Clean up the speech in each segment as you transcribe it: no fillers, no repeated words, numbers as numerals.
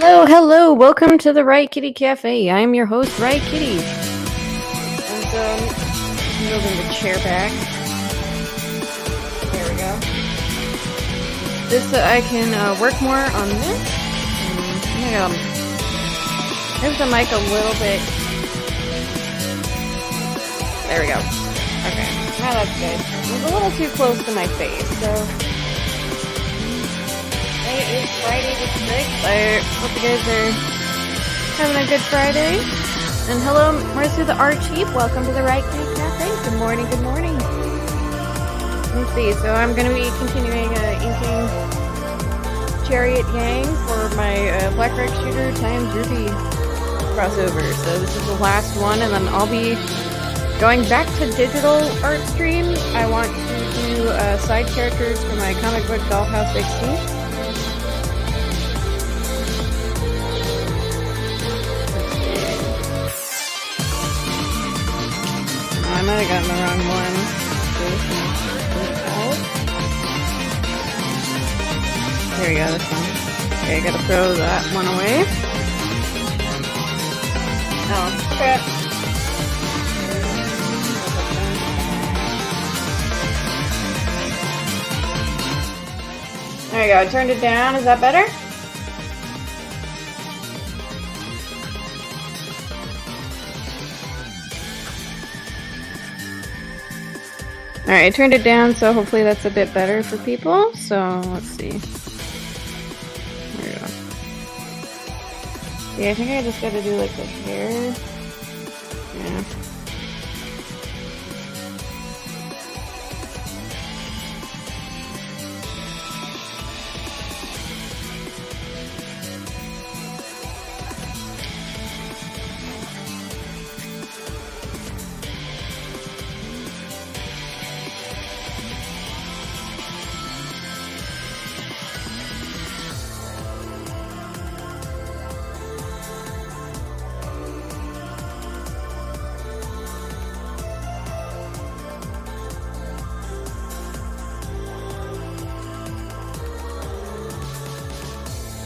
Hello, welcome to the Riot Kitty Cafe. I'm your host, Riot Kitty. And I'm moving the chair back. There we go. This I can work more on this. I'm gonna move the mic a little bit. There we go. Okay, now that's good. It was a little too close to my face, so today is Friday the 6th. I hope you guys are having a good Friday. And hello, Marcia the Art Chief. Welcome to the Riot Kitty Cafe. Good morning, good morning. Let's see, so I'm going to be continuing inking Chariot Yang for my Black Rock Shooter times RWBY crossover. So this is the last one, and then I'll be going back to digital art streams. I want to do side characters for my comic book Dollhouse 16. I might have gotten the wrong one. There we go, this one. Okay, I gotta throw that one away. Oh, crap. There we go, I turned it down. Is that better? Alright, I turned it down, so hopefully that's a bit better for people. So, let's see. There we go. Yeah, I think I just gotta do like the hair. Yeah.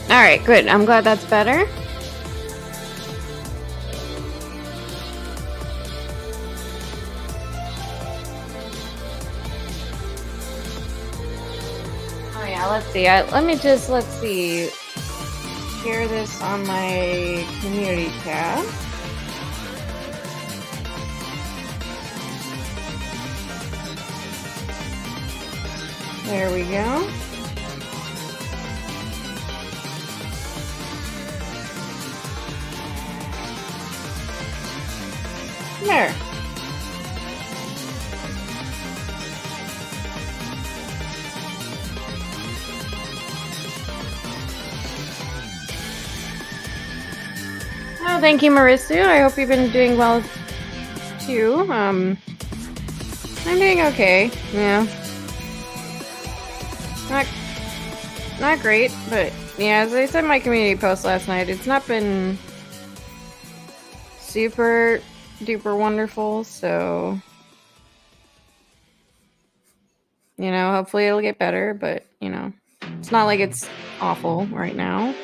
Alright, good. I'm glad that's better. Oh yeah, let's see. Let's see. Share this on my community tab. There we go. There. Oh, thank you, Marisu. I hope you've been doing well too. I'm doing okay. Yeah. Not great, but yeah, as I said in my community post last night, it's not been super duper wonderful, so hopefully it'll get better, but it's not like it's awful right now.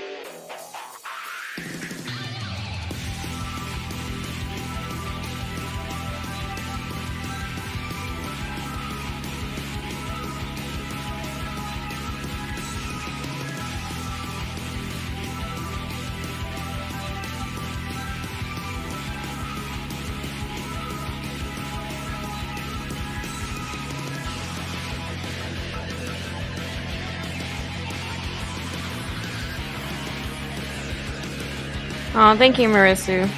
Oh, thank you, Marisu.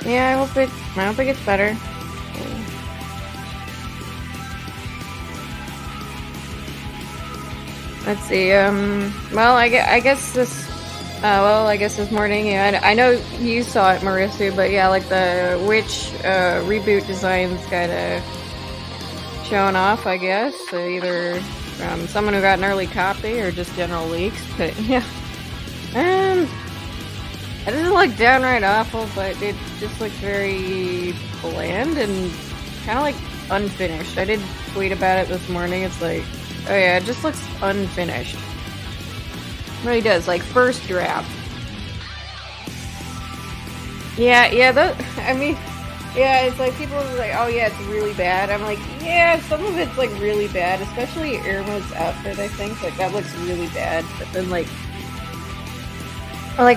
Yeah, I hope it gets better. Let's see. Well, I guess this morning. Yeah, I know you saw it, Marisu, but yeah, like the Witch reboot designs got shown off. I guess either from someone who got an early copy or just general leaks. But yeah. It doesn't look downright awful, but it just looks very bland and kind of like unfinished. I did tweet about it this morning. It's like, oh yeah, it just looks unfinished. really does. Like, first draft. Yeah, I mean, yeah, it's like people are like, oh yeah, it's really bad. I'm like, yeah, some of it's like really bad, especially Irma's outfit, I think. Like, that looks really bad. But then, like,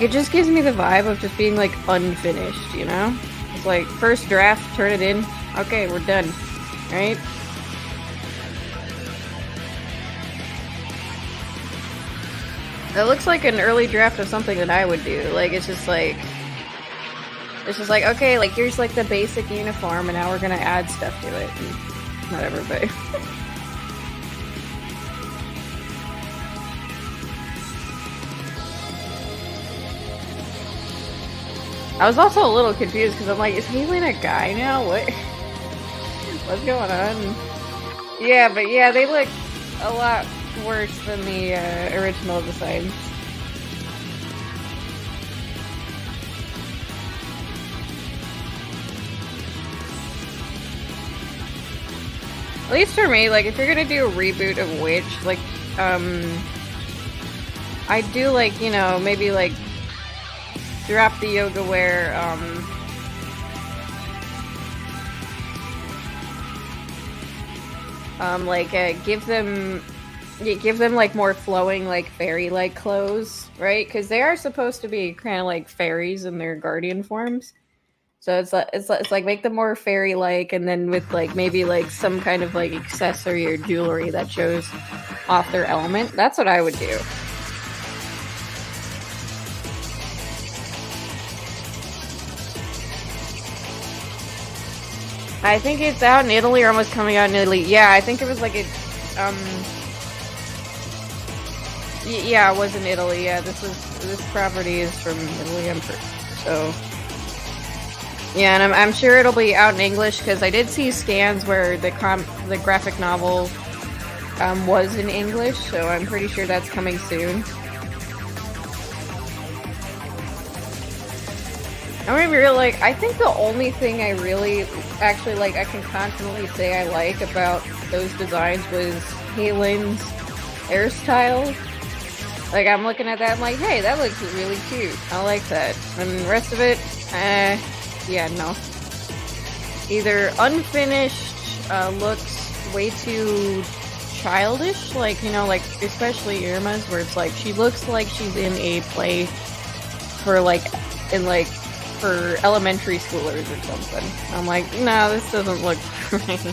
it just gives me the vibe of just being, like, unfinished, you know? It's like, first draft, turn it in. Okay, we're done. Right? That looks like an early draft of something that I would do. Like, it's just like, okay, like, here's, like, the basic uniform, and now we're gonna add stuff to it. And whatever, but... I was also a little confused, because I'm like, is Halen a guy now? What's going on? Yeah, but yeah, they look a lot worse than the original designs. At least for me, like, if you're gonna do a reboot of Witch, like, I do, like, you know, maybe, like, drop the yoga wear, give them, like, more flowing, like, fairy-like clothes, right? Because they are supposed to be kind of like fairies in their guardian forms. So it's like make them more fairy-like, and then with, like, maybe, like, some kind of, like, accessory or jewelry that shows off their element. That's what I would do. I think it's out in Italy, or almost coming out in Italy. Yeah, I think it was like yeah, it was in Italy. Yeah, this property is from Italy, I'm sure. So. Yeah, and I'm sure it'll be out in English, because I did see scans where the graphic novel was in English, so I'm pretty sure that's coming soon. I'm gonna be real, like, I think the only thing I really actually, like, I can confidently say I like about those designs was Halen's hairstyle. Like, I'm looking at that, I'm like, hey, that looks really cute. I like that. And the rest of it, yeah, no. Either unfinished, looks way too childish, like, you know, like, especially Irma's, where it's like, she looks like she's in a play for, like, for elementary schoolers or something. I'm like, no, this doesn't look right.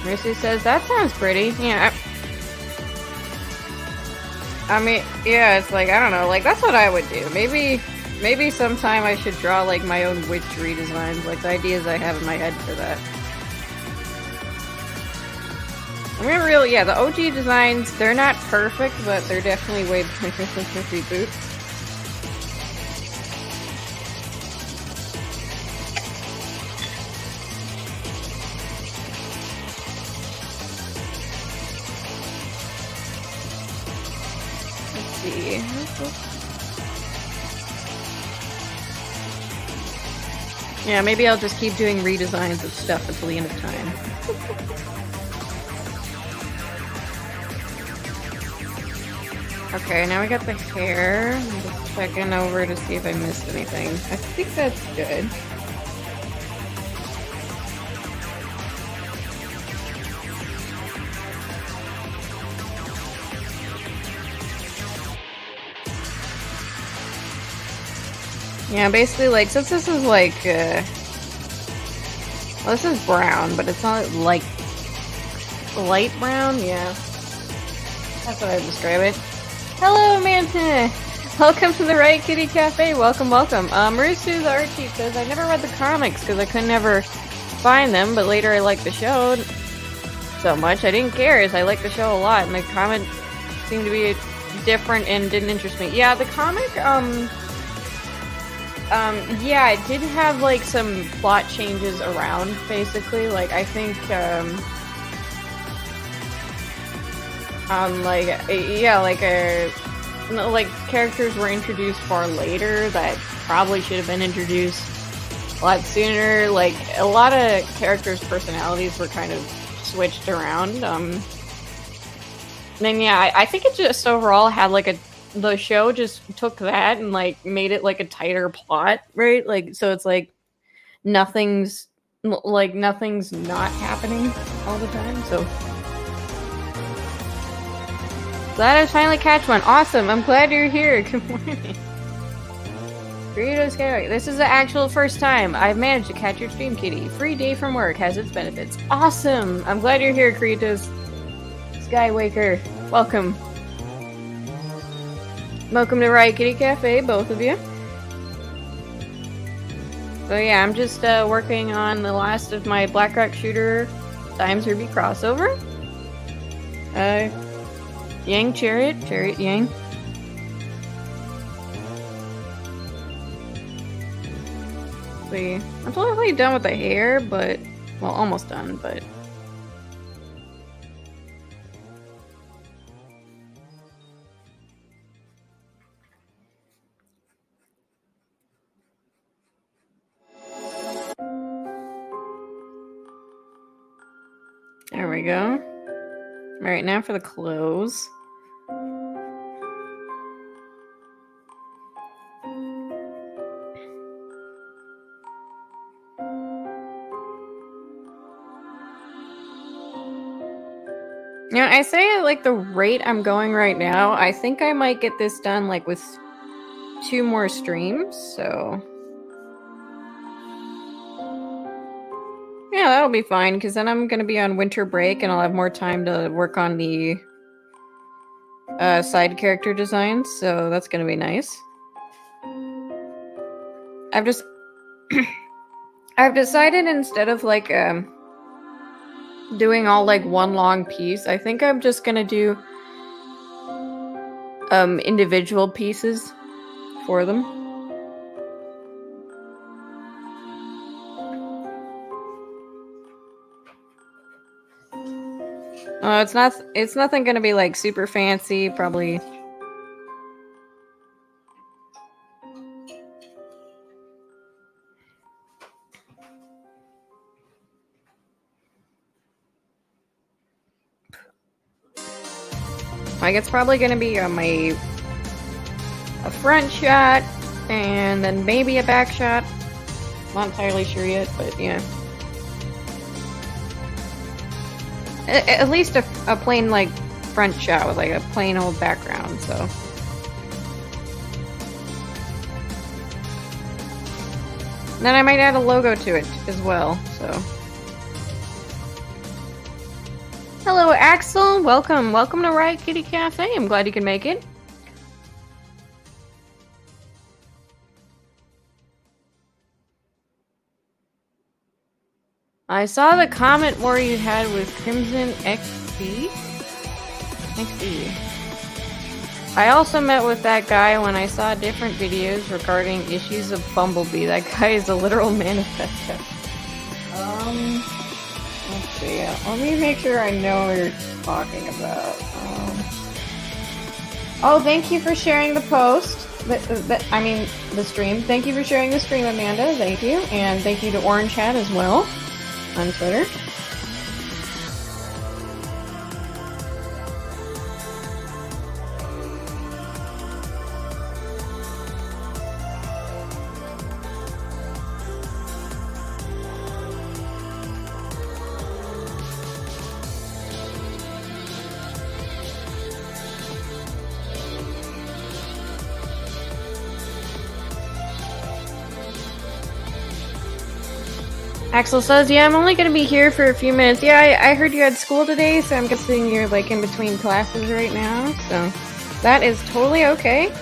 Mercy says, that sounds pretty. Yeah, I mean, yeah, it's like, I don't know, like, that's what I would do. Maybe sometime I should draw, like, my own witch redesigns, like, the ideas I have in my head for that. I mean, really, yeah, the OG designs, they're not perfect, but they're definitely way better than the reboot. Yeah, maybe I'll just keep doing redesigns of stuff until the end of time. Okay, now we got the hair. I'm just checking over to see if I missed anything. I think that's good. Yeah, basically, like, since this is like, well, this is brown, but it's not like light brown, yeah. That's what I would describe it. Hello, Manta! Welcome to the Riot Kitty Cafe. Welcome, welcome. Marisu, the art chief, says, I never read the comics because I could never find them, but later I liked the show so much. I didn't care, as I liked the show a lot, and the comic seemed to be different and didn't interest me. Yeah, the comic, yeah, it did have, like, some plot changes around, basically. Like, I think, like, yeah, like, characters were introduced far later that probably should have been introduced a lot sooner. Like, a lot of characters' personalities were kind of switched around. And yeah, I think it just overall had like the show just took that and like made it like a tighter plot, right? Like, so it's like nothing's not happening all the time. So glad I finally catch one. Awesome. I'm glad you're here. Good morning. Burritos Skyway. This is the actual first time I've managed to catch your stream, Kitty. Free day from work has its benefits. Awesome. I'm glad you're here, Burritos Skywaker. Welcome. Welcome to Riot Kitty Cafe, both of you. So yeah, I'm just working on the last of my Black Rock Shooter times RWBY crossover. Yang Chariot Yang. See, I'm totally done with the hair, but well, almost done, but. There we go. Alright, now for the clothes. You know, I say at like the rate I'm going right now, I think I might get this done like with 2 more streams, so yeah, that'll be fine, because then I'm gonna be on winter break and I'll have more time to work on the side character designs, so that's gonna be nice. I've just I've decided instead of like doing all like one long piece, I think I'm just gonna do individual pieces for them. It's nothing gonna be like super fancy, probably. Like, it's probably gonna be a front shot, and then maybe a back shot. Not entirely sure yet, but yeah. At least a plain, like, front shot with, like, a plain old background, so. And then I might add a logo to it as well, so. Hello, Axel. Welcome. Welcome to Riot Kitty Cafe. I'm glad you can make it. I saw the comment war you had with Crimson XP. I also met with that guy when I saw different videos regarding issues of Bumblebee. That guy is a literal manifesto. Let's see. Let me make sure I know what you're talking about. Oh, thank you for sharing the post. I mean, the stream. Thank you for sharing the stream, Amanda. Thank you. And thank you to Orange Hat as well on Twitter. Axel says, yeah, I'm only going to be here for a few minutes. Yeah, I heard you had school today, so I'm guessing you're like in between classes right now. So that is totally okay.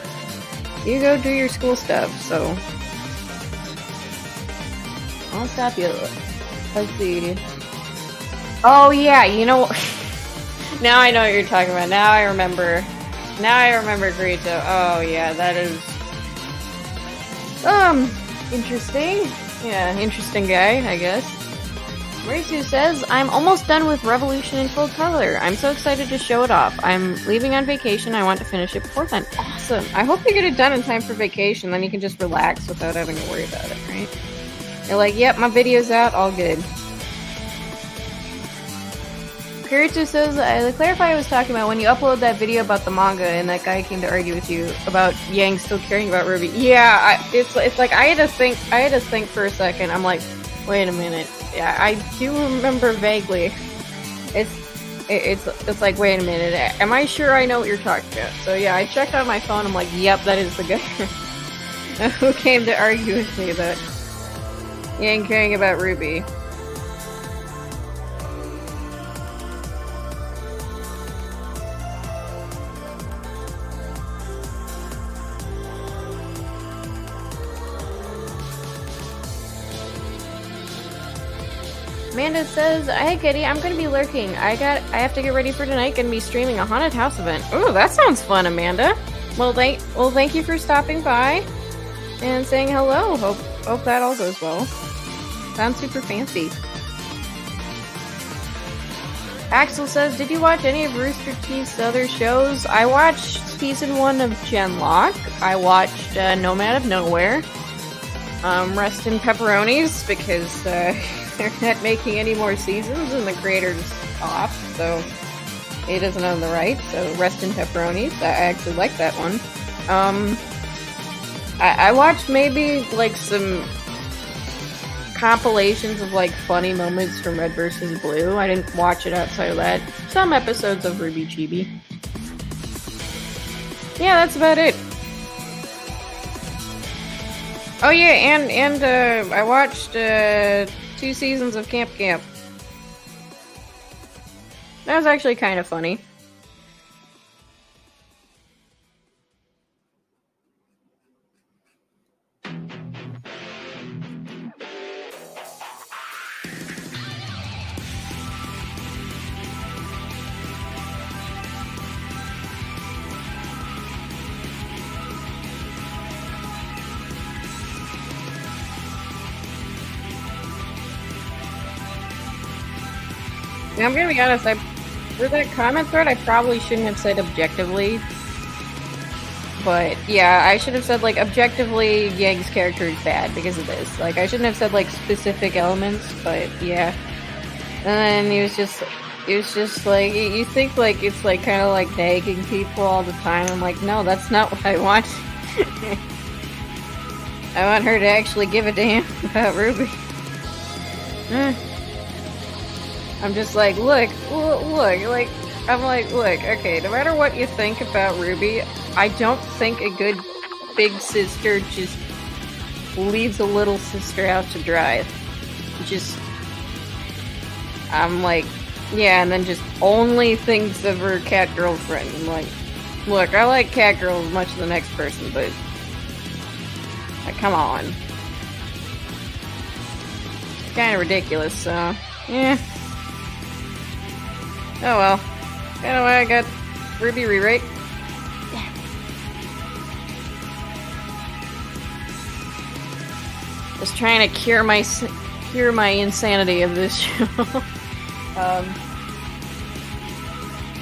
You go do your school stuff, so I'll stop you. Let's see. Oh yeah, you know, now I know what you're talking about. Now I remember Grito. Oh yeah, that is interesting. Yeah, interesting guy, I guess. Marisu says, I'm almost done with Revolution in full color. I'm so excited to show it off. I'm leaving on vacation. I want to finish it before then. Awesome. I hope you get it done in time for vacation. Then you can just relax without having to worry about it, right? You're like, yep, my video's out. All good. Kirito says, to clarify, I was talking about when you upload that video about the manga and that guy came to argue with you about Yang still caring about RWBY. Yeah, it's like I had to think for a second. I'm like, wait a minute. Yeah, I do remember vaguely. It's like, wait a minute. Am I sure I know what you're talking about? So yeah, I checked on my phone. I'm like, yep, that is the guy who came to argue with me about Yang caring about RWBY. Amanda says, "Hey Kitty, I'm gonna be lurking. I have to get ready for tonight. Gonna be streaming a haunted house event." Ooh, that sounds fun, Amanda. Well, thank you for stopping by and saying hello. Hope that all goes well. Sounds super fancy. Axel says, "Did you watch any of Rooster Teeth's other shows?" I watched season 1 of Genlock. I watched Nomad of Nowhere. Rest in pepperonis because they're not making any more seasons and the creator's off, so he doesn't own the rights, so rest in pepperonis. I actually like that one. I watched maybe like some compilations of like funny moments from Red vs. Blue. I didn't watch it outside of that. Some episodes of RWBY Chibi. Yeah, that's about it. Oh yeah, and I watched 2 seasons of Camp Camp. That was actually kind of funny. I'm gonna be honest, for that comment thread, I probably shouldn't have said objectively. But, yeah, I should have said, like, objectively, Yang's character is bad because of this. Like, I shouldn't have said, like, specific elements, but, yeah. And then he was just like, you think, like, it's, like, kind of, like, nagging people all the time. I'm like, no, that's not what I want. I want her to actually give a damn about RWBY. I'm just like, look, like, I'm like, look, okay, no matter what you think about RWBY, I don't think a good big sister just leaves a little sister out to dry. Just, I'm like, yeah, and then just only thinks of her cat girlfriend. I'm like, look, I like cat girl as much as the next person, but, like, come on. It's kind of ridiculous, so, yeah. Oh well. Anyway, I got RWBY rewrite. Yeah. Just trying to cure my insanity of this show.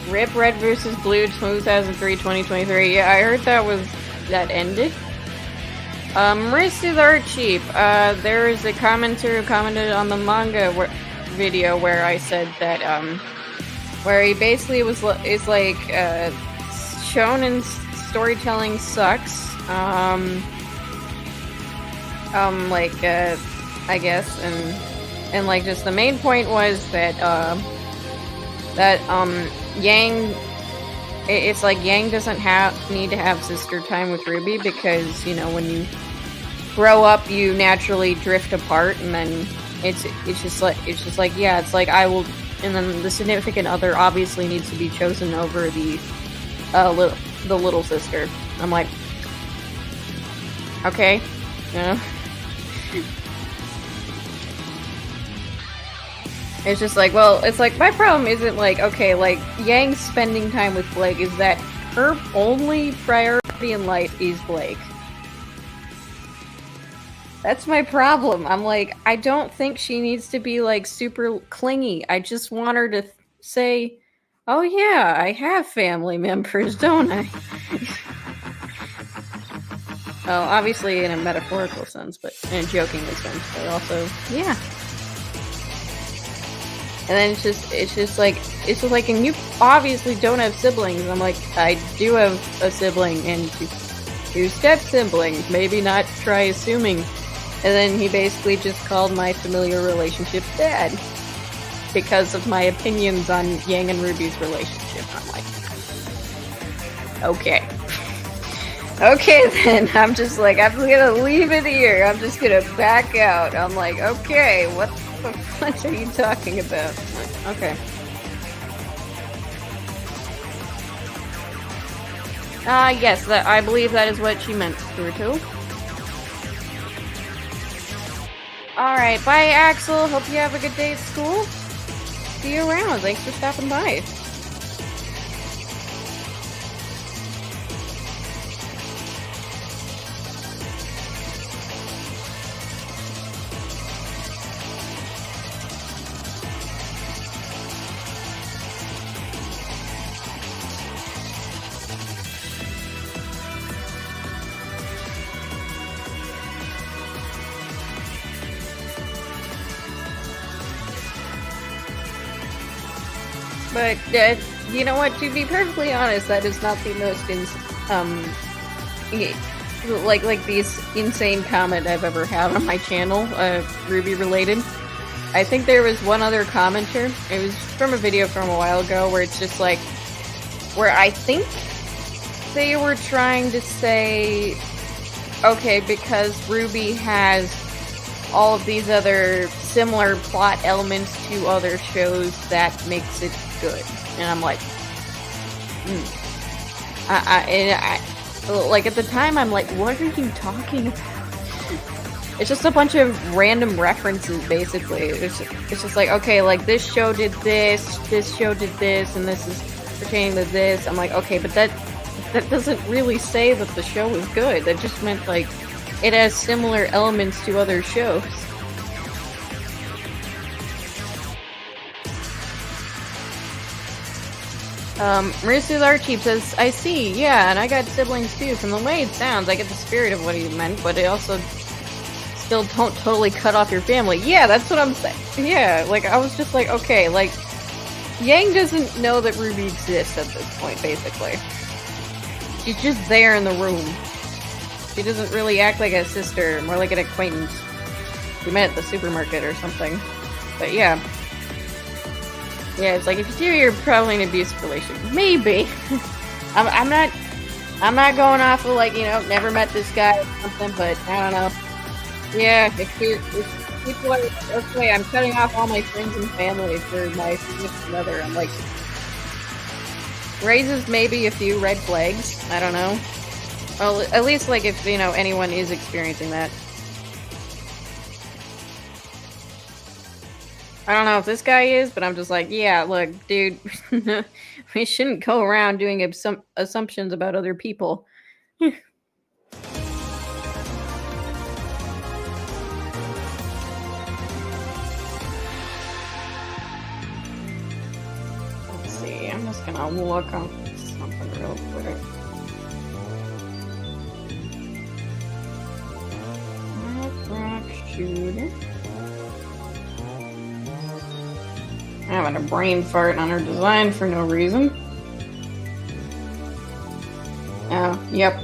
RIP Red vs. Blue 2003-2023. Yeah, I heard that ended. Marissa the Art Cheap. There is a commenter who commented on the manga video where I said that where he basically is like shonen storytelling sucks. I guess, and like just the main point was that Yang, it's like Yang doesn't need to have sister time with RWBY because, you know, when you grow up you naturally drift apart, and then it's just like yeah, it's like I will. And then the significant other obviously needs to be chosen over the little sister. I'm like, okay, you know. It's just like, well, it's like my problem isn't like, okay, like Yang spending time with Blake is that her only priority in life is Blake. That's my problem. I'm like, I don't think she needs to be, like, super clingy. I just want her to say, oh yeah, I have family members, don't I? Well, obviously in a metaphorical sense, but in a joking sense, but also, yeah. And then it's just like, and you obviously don't have siblings. I'm like, I do have a sibling and two step siblings. Maybe not try assuming. And then he basically just called my familiar relationship dad because of my opinions on Yang and RWBY's relationship. I'm like, okay. Okay then, I'm just like, I'm gonna leave it here. I'm just gonna back out. I'm like, okay, what the fuck are you talking about? Like, okay. Yes, I believe that is what she meant, Ruto. Alright, bye Axel. Hope you have a good day at school. See you around. Thanks for stopping by. But, you know what, to be perfectly honest, that is not the most, like these insane comment I've ever had on my channel, RWBY related. I think there was one other commenter, it was from a video from a while ago, where it's just like, where I think they were trying to say, okay, because RWBY has all of these other similar plot elements to other shows, that makes it good. And I'm like, like at the time I'm like, what are you talking about? It's just a bunch of random references, basically. It's just like, okay, like this show did this show did this, and this is pertaining to this. I'm like, okay, but that doesn't really say that the show is good. That just meant like it has similar elements to other shows. Marissa Archeap says, I see, yeah, and I got siblings too. From the way it sounds, I get the spirit of what he meant, but it also still don't totally cut off your family. Yeah, that's what I'm saying. Yeah, like, I was just like, okay, like, Yang doesn't know that RWBY exists at this point, basically. She's just there in the room. She doesn't really act like a sister, more like an acquaintance. We met at the supermarket or something. But yeah. Yeah, it's like, if you do, you're probably in an abusive relationship. Maybe. I'm not going off of, like, you know, never met this guy or something, but I don't know. Yeah, if people are, okay, I'm cutting off all my friends and family for my significant other. I'm like, raises maybe a few red flags. I don't know. Well, at least, like, if, you know, anyone is experiencing that. I don't know if this guy is, but I'm just like, yeah, look, dude, we shouldn't go around doing assumptions about other people. Let's see, I'm just gonna look up something real quick. Rock shooter. I'm having a brain fart on her design for no reason. Oh, yep.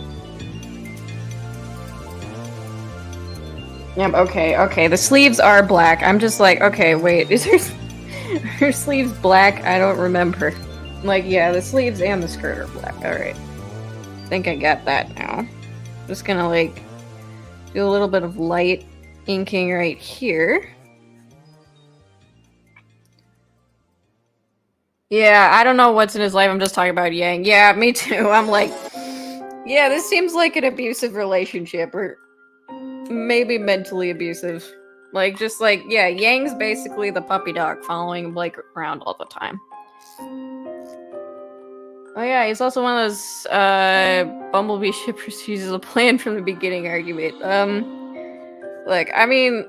Yep, okay, the sleeves are black. I'm just like, okay, wait, is her sleeves black? I don't remember. Like, yeah, the sleeves and the skirt are black. Alright. I think I got that now. Just gonna, like, do a little bit of light inking right here. Yeah, I don't know what's in his life. I'm just talking about Yang. Yeah, me too. I'm like, yeah, this seems like an abusive relationship, or maybe mentally abusive. Like, just like, yeah, Yang's basically the puppy dog following Blake around all the time. Oh yeah, he's also one of those Bumblebee shippers who uses a plan from the beginning argument. Look, I mean,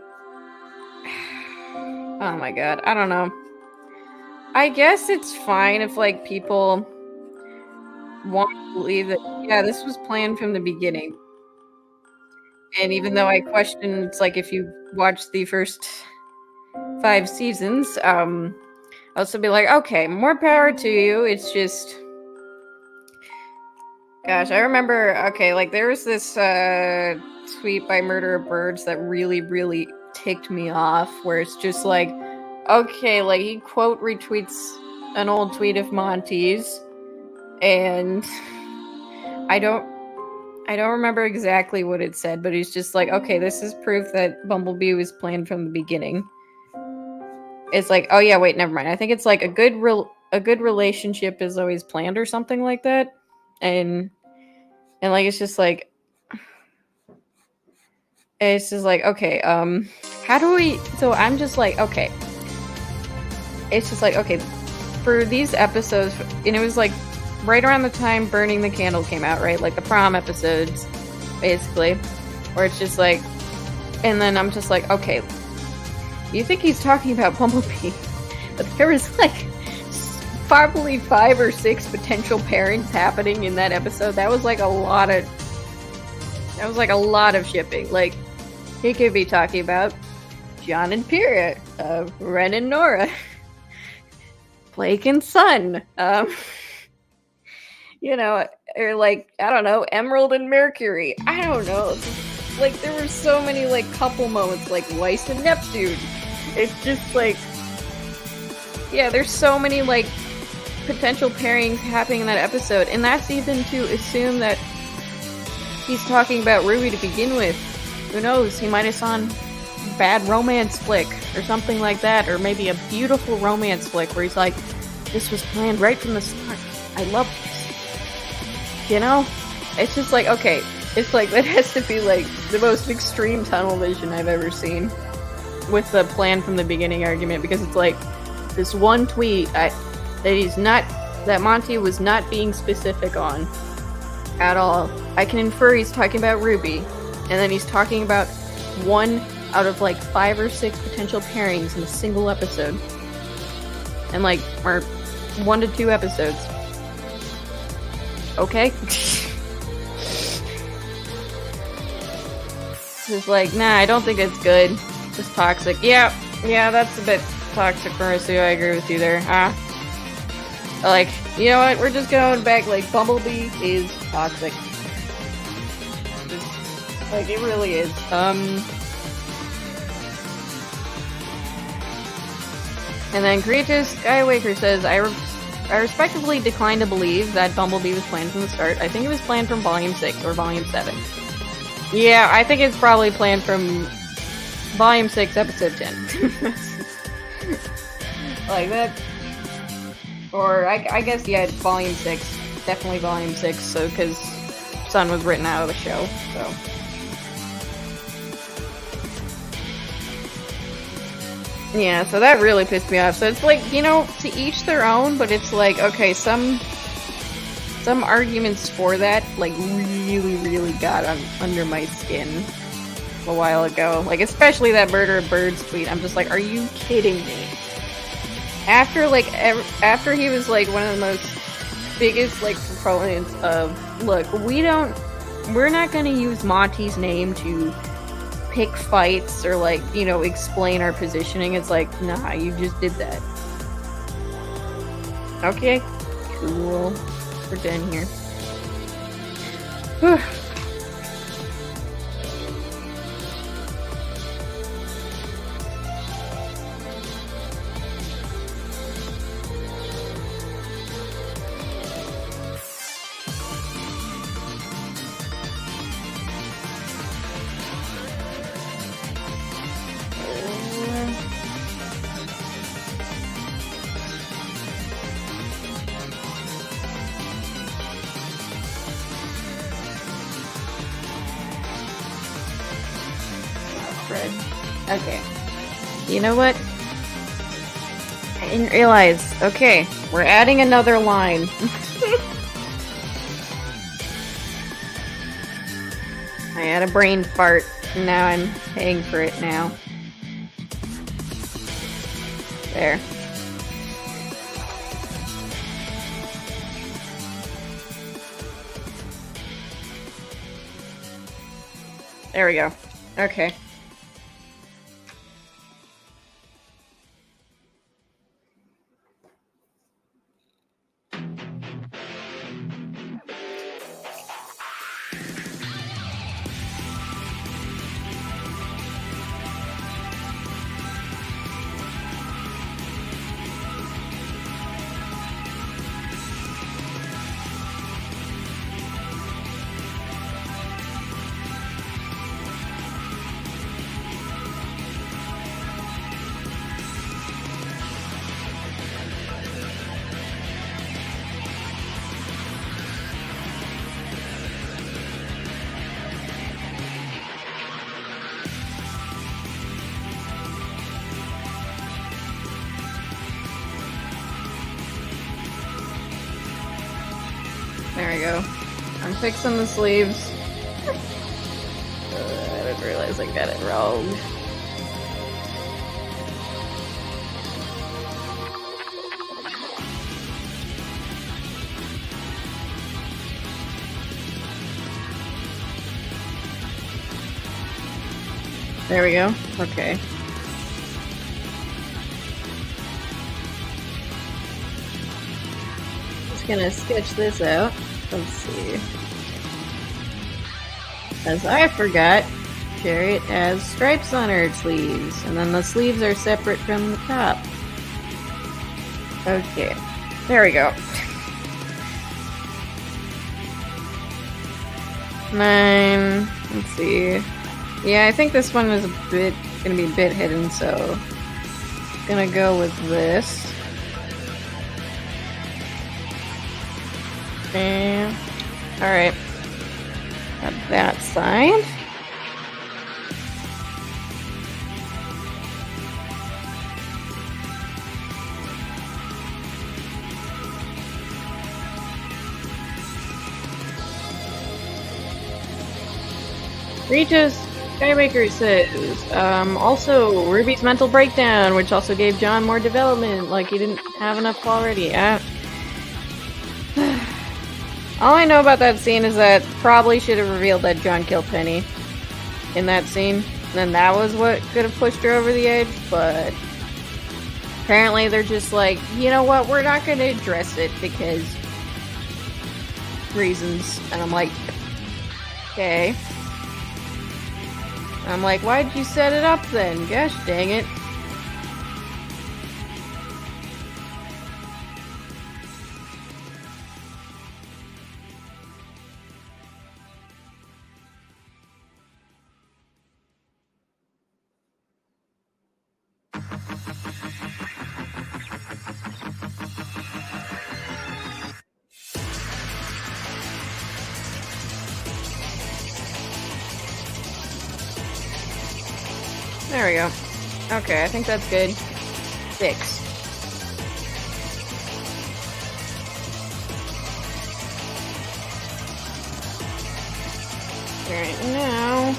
oh my god, I don't know. I guess it's fine if, like, people want to believe that, yeah, this was planned from the beginning. And even though I question, it's like, if you watch the first 5 seasons, also be like, okay, more power to you. It's just, gosh, I remember, okay, like there was this tweet by Murder of Birds that really, really ticked me off, where it's just like, okay, like he quote retweets an old tweet of Monty's, and I don't remember exactly what it said, but he's just like, okay, this is proof that Bumblebee was planned from the beginning. It's like, oh yeah, wait, never mind. I think it's like a good relationship is always planned or something like that, and like it's just like okay, how do we? So I'm just like, okay, it's just like, okay, for these episodes, and it was like right around the time Burning the Candle came out, right? Like the prom episodes, basically, where it's just like, and then I'm just like, okay, you think he's talking about Bumblebee, but there was like probably 5 or 6 potential pairings happening in that episode. That was like a lot of shipping. Like, he could be talking about John and Pyrrha, Ren and Nora, Blake and Sun, you know, or like, I don't know, Emerald and Mercury. I don't know. Like, there were so many like couple moments, like Weiss and Neptune. It's just like, yeah, there's so many like potential pairings happening in that episode, and that's even to assume that he's talking about RWBY to begin with. Who knows? He might have saw a bad romance flick or something like that, or maybe a beautiful romance flick where he's like, this was planned right from the start. I love this. You know? It's just like, okay, it's like, that has to be like the most extreme tunnel vision I've ever seen with the plan from the beginning argument, because it's like this one tweet that Monty was not being specific on at all. I can infer he's talking about RWBY, and then he's talking about 1 out of like 5 or 6 potential pairings in a single episode, and like, or 1 to 2 episodes. Okay. Just like, nah, I don't think it's good. It's toxic. Yeah, that's a bit toxic for us too. I agree with you there. Like, you know what? We're just going back, like, Bumblebee is toxic. Just, like, it really is. And then Creative Skywaker says, I respectively decline to believe that Bumblebee was planned from the start. I think it was planned from Volume 6 or Volume 7. Yeah, I think it's probably planned from Volume 6, Episode 10. Like that. Or, I guess, yeah, Volume 6. Definitely Volume 6, so, because Sun was written out of the show, so. Yeah, so that really pissed me off. So it's like, you know, to each their own, but it's like, okay, some arguments for that, like, really, really got under my skin a while ago. Like, especially that Murder of Birds tweet. I'm just like, are you kidding me? After he was, like, one of the most biggest, like, proponents of, look, we're not gonna use Monty's name to pick fights or, like, you know, explain our positioning. It's like, nah, you just did that. Okay, cool. We're done here. Whew. Okay. You know what? I didn't realize. Okay, we're adding another line. I had a brain fart, and now I'm paying for it now. There. There we go. Okay. we go. I'm fixing the sleeves. I didn't realize I got it wrong. There we go. Okay. Just gonna sketch this out. Let's see. As I forgot, Chariot has stripes on her sleeves, and then the sleeves are separate from the top. Okay. There we go. 9. Let's see. Yeah, I think this one is gonna be a bit hidden, so gonna go with this. And alright. Got that side. Regis Skymaker says, also RWBY's mental breakdown, which also gave John more development, like he didn't have enough already. All I know about that scene is that probably should have revealed that John killed Penny in that scene. And then that was what could have pushed her over the edge, but apparently they're just like, you know what, we're not going to address it because reasons. And I'm like, okay. I'm like, why'd you set it up then? Gosh dang it. There we go. Okay, I think that's good. 6. Alright, now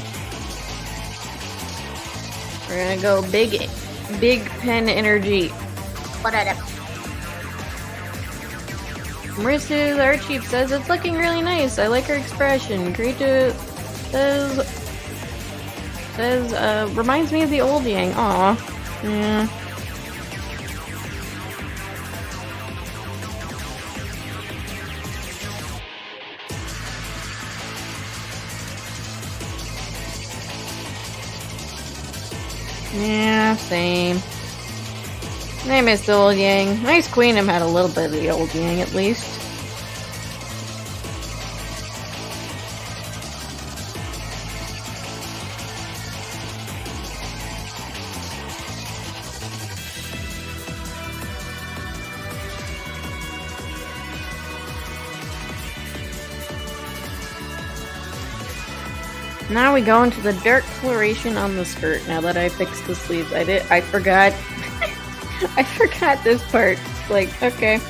we're gonna go big pen energy. Marissa, our chief, says it's looking really nice. I like her expression. Krita says, reminds me of the old Yang. Aw. Yeah. Yeah, same. I miss the old Yang. Nice Queenum had a little bit of the old Yang at least. Now we go into the dark coloration on the skirt. Now that I fixed the sleeves, I forgot. I forgot this part. Like, okay.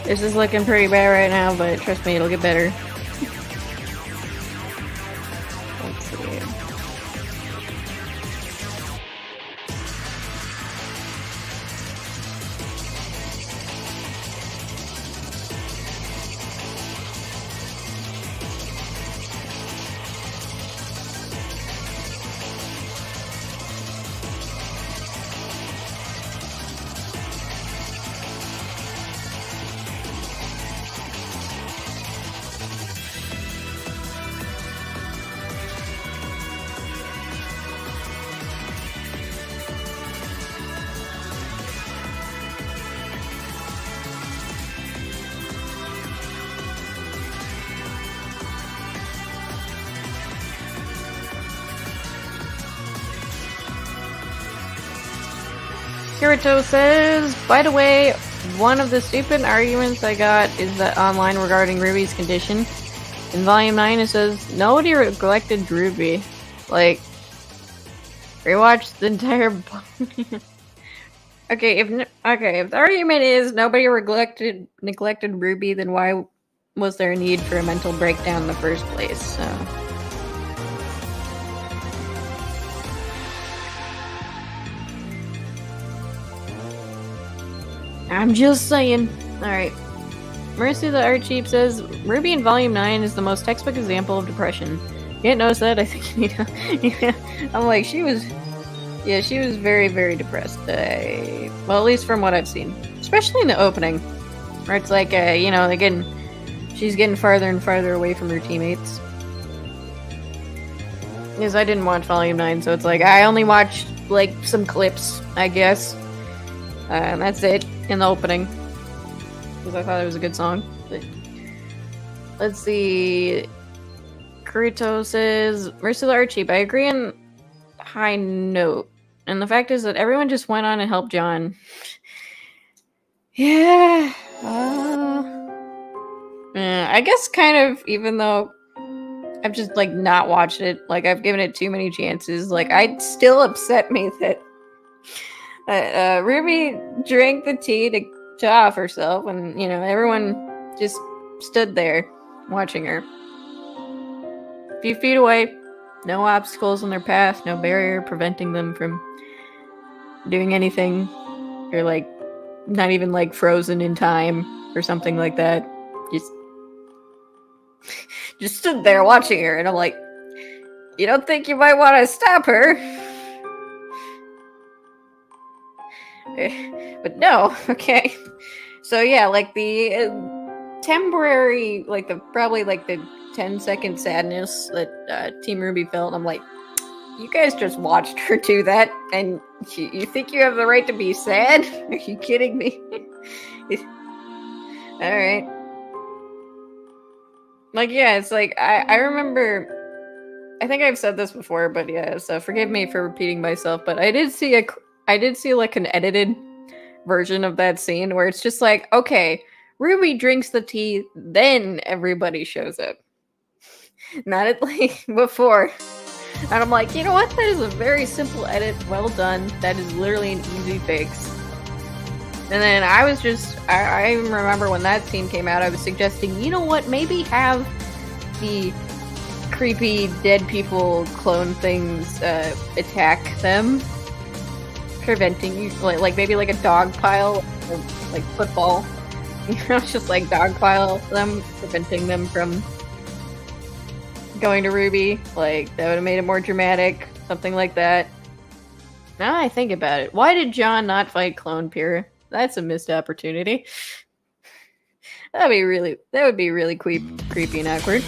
This is looking pretty bad right now, but trust me, it'll get better. Let's see. Kirito says, by the way, one of the stupid arguments I got is that online regarding RWBY's condition. In Volume 9 it says, nobody neglected RWBY. Like, rewatch the entire Okay, if the argument is nobody neglected RWBY, then why was there a need for a mental breakdown in the first place? So I'm just saying. Alright. Mercy the Art Cheap says, RWBY in Volume 9 is the most textbook example of depression. You didn't notice that? I think you need to... Yeah. I'm like, she was very, very depressed. Well, at least from what I've seen. Especially in the opening. Where it's like, she's getting farther and farther away from her teammates. Because I didn't watch Volume 9, so it's like, I only watched, like, some clips, I guess. And that's it, in the opening. Because I thought it was a good song. But let's see... Kirito says, Mercy the Art Cheap, I agree on high note. And the fact is that everyone just went on and helped John. Yeah. I guess kind of, even though I've just, like, not watched it. Like, I've given it too many chances. Like, it still upset me that RWBY drank the tea to off herself. And, everyone just stood there watching her. A few feet away. No obstacles in their path. No barrier preventing them from doing anything. Or, like, not even, like, frozen in time or something like that. Just stood there watching her, and I'm like, you don't think you might want to stop her? But no, okay. So yeah, like the temporary, like probably the 10-second sadness that Team RWBY felt, I'm like, you guys just watched her do that, and you think you have the right to be sad? Are you kidding me? Alright. Like, yeah, it's like, I remember, I think I've said this before, but yeah, so forgive me for repeating myself, but I did see like an edited version of that scene where it's just like, okay, RWBY drinks the tea, then everybody shows up. Not at like before. And I'm like, you know what? That is a very simple edit. Well done. That is literally an easy fix. And then I remember when that scene came out, I was suggesting, you know what? Maybe have the creepy dead people clone things attack them. Preventing you, like maybe like a dog pile, or like football. Just like dog pile them, preventing them from going to RWBY. Like, that would have made it more dramatic. Something like that. Now I think about it. Why did John not fight Clone Pyrrha? That's a missed opportunity. That would be really creepy and awkward.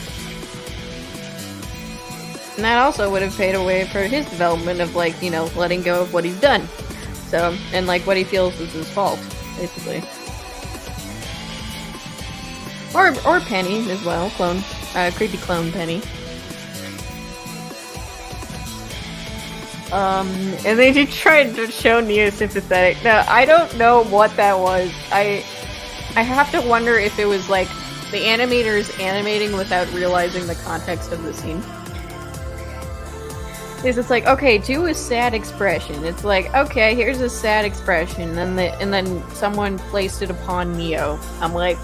And that also would have paved a way for his development of, like, letting go of what he's done. So, and like what he feels is his fault, basically. Or Penny as well, creepy clone Penny. And they did try to show Neo sympathetic. Now, I don't know what that was. I have to wonder if it was like the animators animating without realizing the context of the scene. Because it's like, okay, do a sad expression. It's like, okay, here's a sad expression, and then someone placed it upon Neo. I'm like,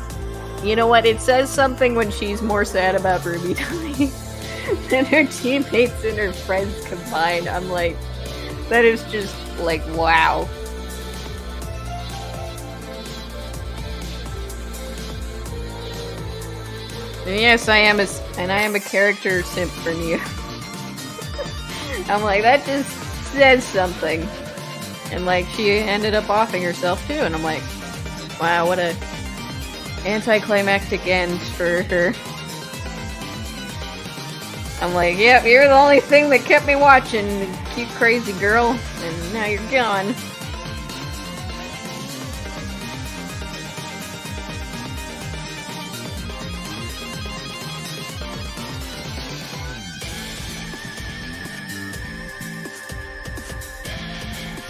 you know what? It says something when she's more sad about RWBY dying than her teammates and her friends combined. I'm like, that is just like, wow. And yes, I am a character simp for Neo. I'm like, that just says something. And like, she ended up offing herself too, and I'm like, wow, what a anticlimactic end for her. I'm like, yep, you're the only thing that kept me watching, cute crazy girl, and now you're gone.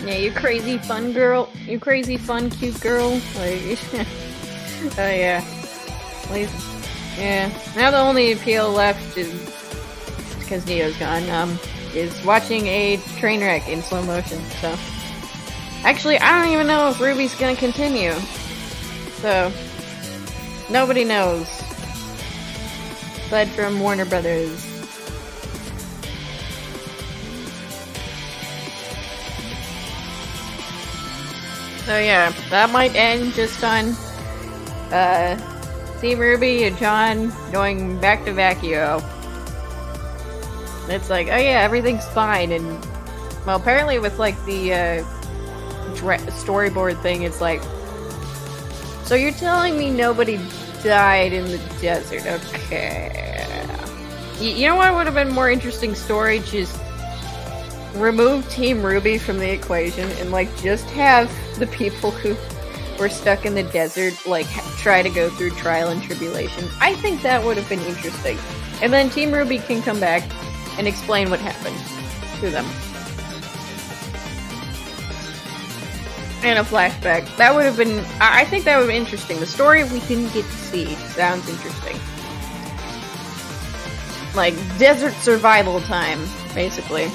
Yeah, you crazy fun girl. You crazy fun cute girl. Like, oh yeah. At least, yeah. Now the only appeal left is, because Neo's gone, is watching a train wreck in slow motion, so. Actually, I don't even know if RWBY's gonna continue. So, nobody knows. Aside from Warner Brothers. So yeah, that might end just on Team RWBY and John going back to Vacuo. It's like, oh yeah, everything's fine, and well, apparently with like the storyboard thing, it's like, so you're telling me nobody died in the desert? Okay. You know what would have been more interesting story? Just remove Team RWBY from the equation and like just have the people who were stuck in the desert like try to go through trial and tribulation. I think that would have been interesting. And then Team RWBY can come back and explain what happened to them. And a flashback. That would have been, I think that would be interesting. The story we didn't get to see sounds interesting. Like desert survival time, basically.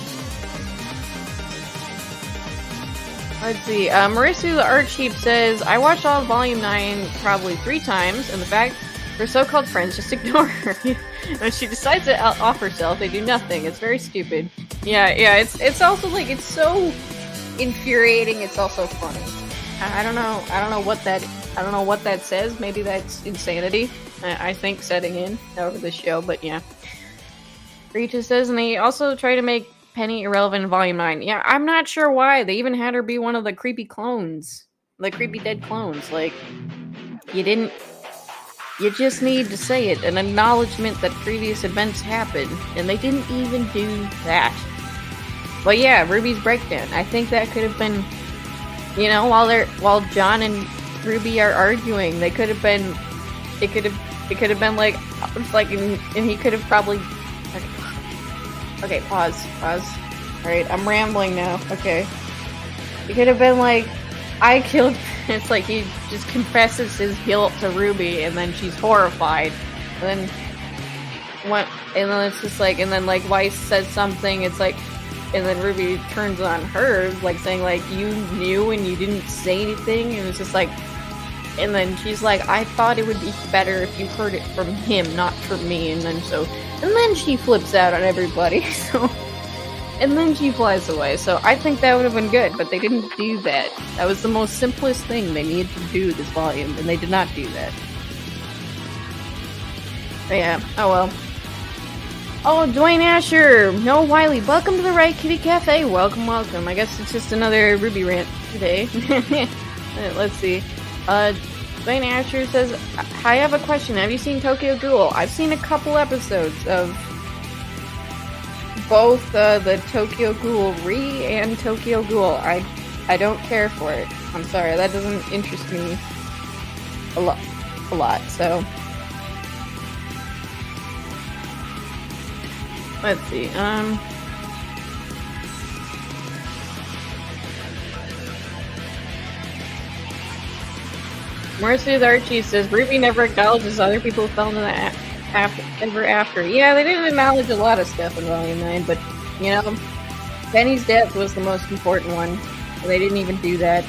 Let's see, Marisu the Art Sheep says, I watched all of Volume 9 probably 3 times, and the fact her so-called friends just ignore her. When she decides to off herself, they do nothing. It's very stupid. Yeah, it's also like, it's so infuriating, it's also funny. I don't know what that says. Maybe that's insanity, I think, setting in over the show, but yeah. Rita says, and they also try to make Penny irrelevant in Volume 9. Yeah, I'm not sure why. They even had her be one of the creepy clones. The creepy dead clones. Like, you just need to say it. An acknowledgement that previous events happened. And they didn't even do that. But yeah, RWBY's breakdown. I think that could have been, you know, while John and RWBY are arguing, they could have been, it could have been like, and he could have probably, okay, pause. Alright, I'm rambling now. Okay. It could have been like, I killed... It's like he just confesses his guilt to RWBY, and then she's horrified. And then it's just like, and then like Weiss says something, it's like, and then RWBY turns on her, like saying like, you knew and you didn't say anything, and it's just like, and then she's like, I thought it would be better if you heard it from him, not from me, and then she flips out on everybody, so, and then she flies away, so I think that would have been good, but they didn't do that. That was the most simplest thing they needed to do this volume, and they did not do that. But yeah, oh well. Oh, Dwayne Asher! No, Wiley, welcome to the Riot Kitty Cafe, welcome. I guess it's just another RWBY rant today. Let's see. Dwayne Asher says, I have a question. Have you seen Tokyo Ghoul? I've seen a couple episodes of both the Tokyo Ghoul Re and Tokyo Ghoul. I don't care for it. I'm sorry, that doesn't interest me a lot, so. Let's see, Mercy the Archie says, RWBY never acknowledges other people who fell into the ever after. Yeah, they didn't acknowledge a lot of stuff in Volume 9, but, you know, Penny's death was the most important one. They didn't even do that.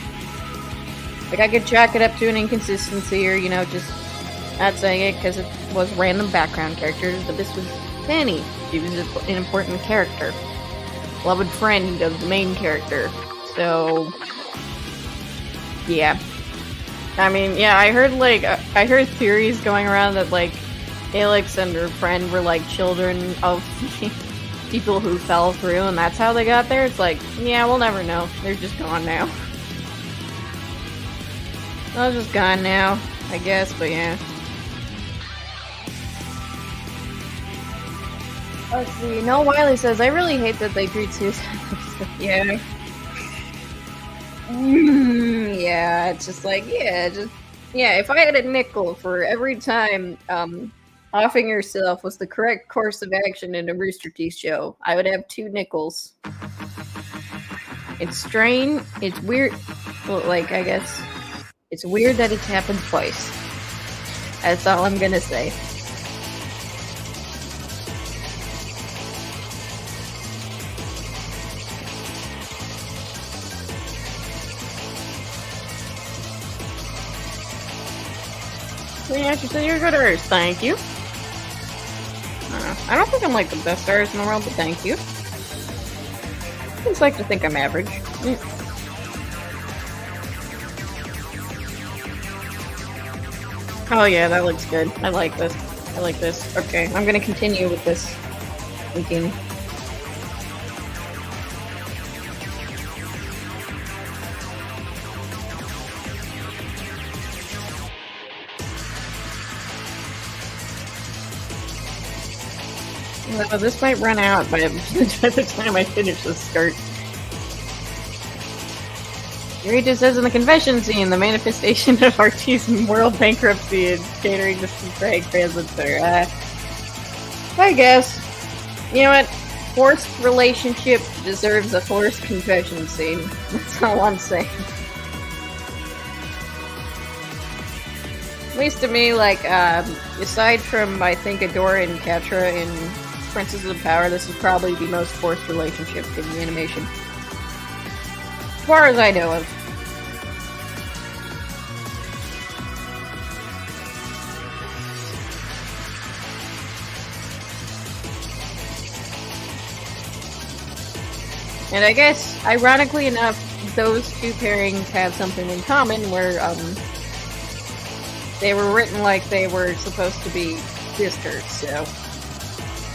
Like, I could chalk it up to an inconsistency, or, you know, just not saying it because it was random background characters, but this was Penny. She was an important character. Beloved friend of the main character. So, yeah. I mean, yeah, I heard theories going around that, like, Alex and her friend were, like, children of people who fell through, and that's how they got there. It's like, yeah, we'll never know. They're just gone now. They're just gone now, I guess, but yeah. Let's see. No, Wiley says, I really hate that they treat suicide. Yeah. Yeah, it's just like, yeah, if I had a nickel for every time offing yourself was the correct course of action in a Rooster Teeth show, I would have 2 nickels. It's strange. It's weird. Well, like, I guess it's weird that it's happened twice. That's all I'm gonna say. Yeah, she said you're a good artist. Thank you. I don't think I'm like the best artist in the world, but thank you. I just like to think I'm average. Oh yeah, that looks good. I like this. I like this. Okay, I'm gonna continue with this thinking. Well, this might run out by the time I finish this skirt. Here just says in the confession scene, the manifestation of RT's world bankruptcy and catering to some Craig presents her. I guess. You know what? Forced relationship deserves a forced confession scene. That's all I'm saying. At least to me, like, aside from, I think, Adora and Catra in Princesses of Power, this is probably the most forced relationship in the animation. As far as I know of. And I guess, ironically enough, those two pairings have something in common where, they were written like they were supposed to be sisters, so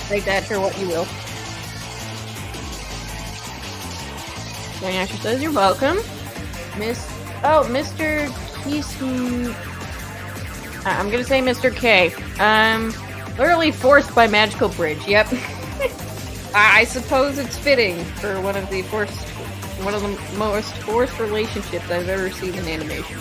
take that for what you will. Asher says you're welcome. Mr. Keeson. I'm gonna say Mr. K. Literally forced by magical bridge. Yep. I suppose it's fitting for one of the most forced relationships I've ever seen in animation.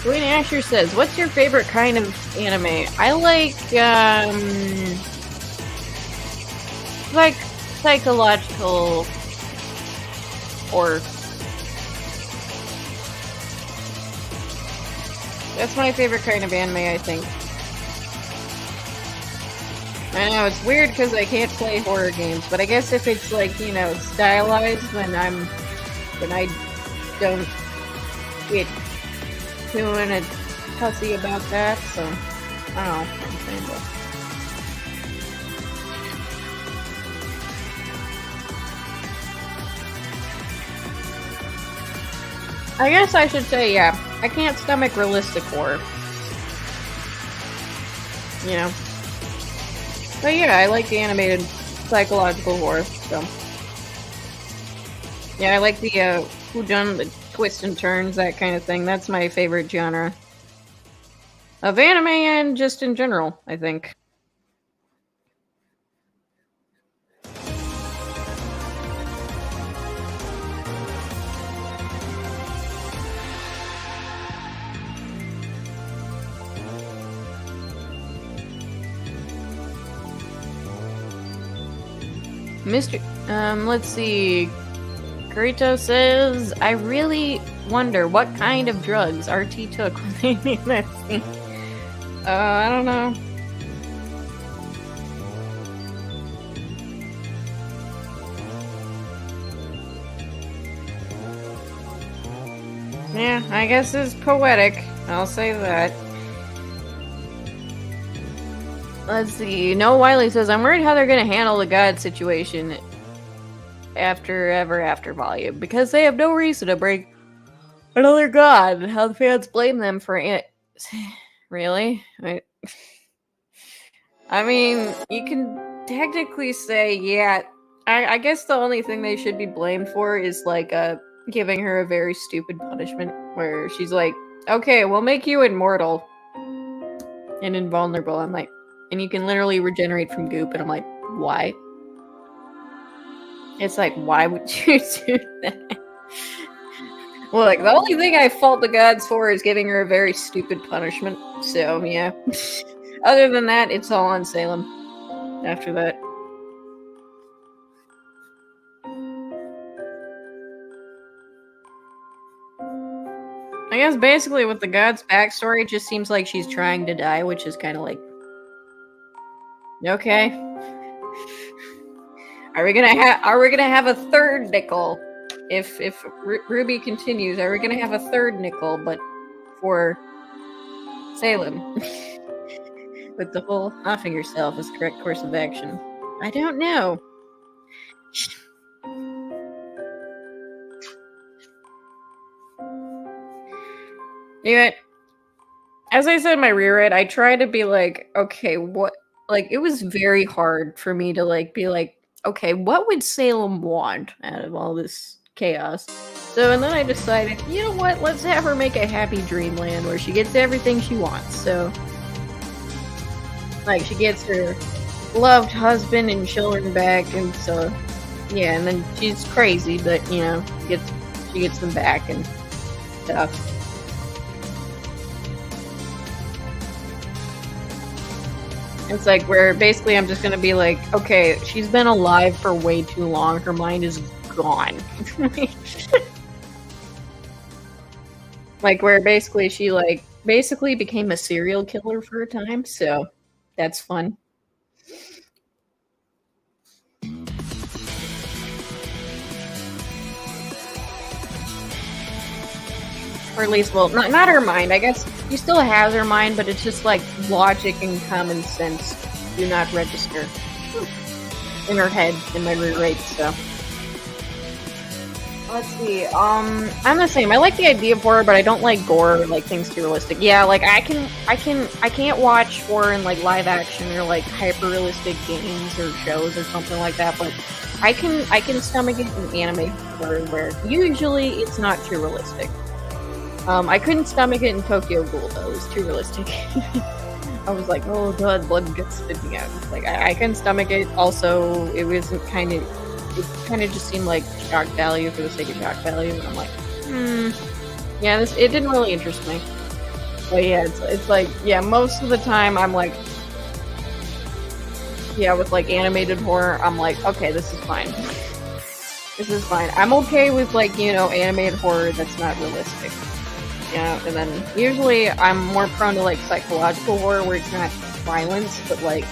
Dwayne Asher says, what's your favorite kind of anime? I like psychological horror. That's my favorite kind of anime, I think. I know, it's weird because I can't play horror games, but I guess if it's like, you know, stylized, then I don't get too in a fussy about that, so I don't know. I'm saying that. I guess I should say, yeah, I can't stomach realistic horror. You know? But yeah, I like the animated psychological horror, so. Yeah, I like the whodunit, the twists and turns, that kind of thing. That's my favorite genre of anime and just in general, I think. Let's see. Kurito says, I really wonder what kind of drugs RT took when they made that scene. I don't know. Yeah, I guess it's poetic. I'll say that. Let's see. Noah Wiley says, I'm worried how they're going to handle the god situation after Ever After Volume, because they have no reason to break another god. How the fans blame them for it. Really? I mean, you can technically say, yeah, I guess the only thing they should be blamed for is, like, giving her a very stupid punishment, where she's like, okay, we'll make you immortal and invulnerable. I'm like, and you can literally regenerate from goop, and I'm like, why? It's like, why would you do that? Well, like, the only thing I fault the gods for is giving her a very stupid punishment. So, yeah. Other than that, it's all on Salem. after that. I guess basically with the god's backstory, it just seems like she's trying to die, which is kind of like, okay. Are we gonna have a third nickel? If RWBY continues, are we gonna have a third nickel, but for Salem? With the whole offing yourself as correct course of action. I don't know. Anyway, as I said in my rewrite, I try to be like, okay, what? Like, it was very hard for me to like be like, okay, what would Salem want out of all this chaos? So, and then I decided, you know what? Let's have her make a happy dreamland where she gets everything she wants. So, like, she gets her loved husband and children back, and so, yeah, and then she's crazy, but, you know, she gets them back and stuff. It's like where basically I'm just gonna be like, okay, she's been alive for way too long. Her mind is gone. Like where basically she like basically became a serial killer for a time, so that's fun. Or at least, well, not her mind. I guess she still has her mind, but it's just like logic and common sense do not register in her head in my rewrite. So let's see. I'm the same. I like the idea of horror, but I don't like gore or like things too realistic. Yeah, like I can't watch horror in like live action or like hyper realistic games or shows or something like that. But I can stomach it in anime horror where usually it's not too realistic. I couldn't stomach it in Tokyo Ghoul though; it was too realistic. I was like, oh god, blood gets spitting out. Like I couldn't stomach it. Also, it wasn't it kind of just seemed like shock value for the sake of shock value. And I'm like, yeah, it didn't really interest me. But yeah, it's like, yeah, most of the time I'm like, yeah, with like animated horror, I'm like, okay, this is fine. This is fine. I'm okay with like, you know, animated horror that's not realistic. Yeah, and then usually I'm more prone to like psychological horror where it's not violence, but like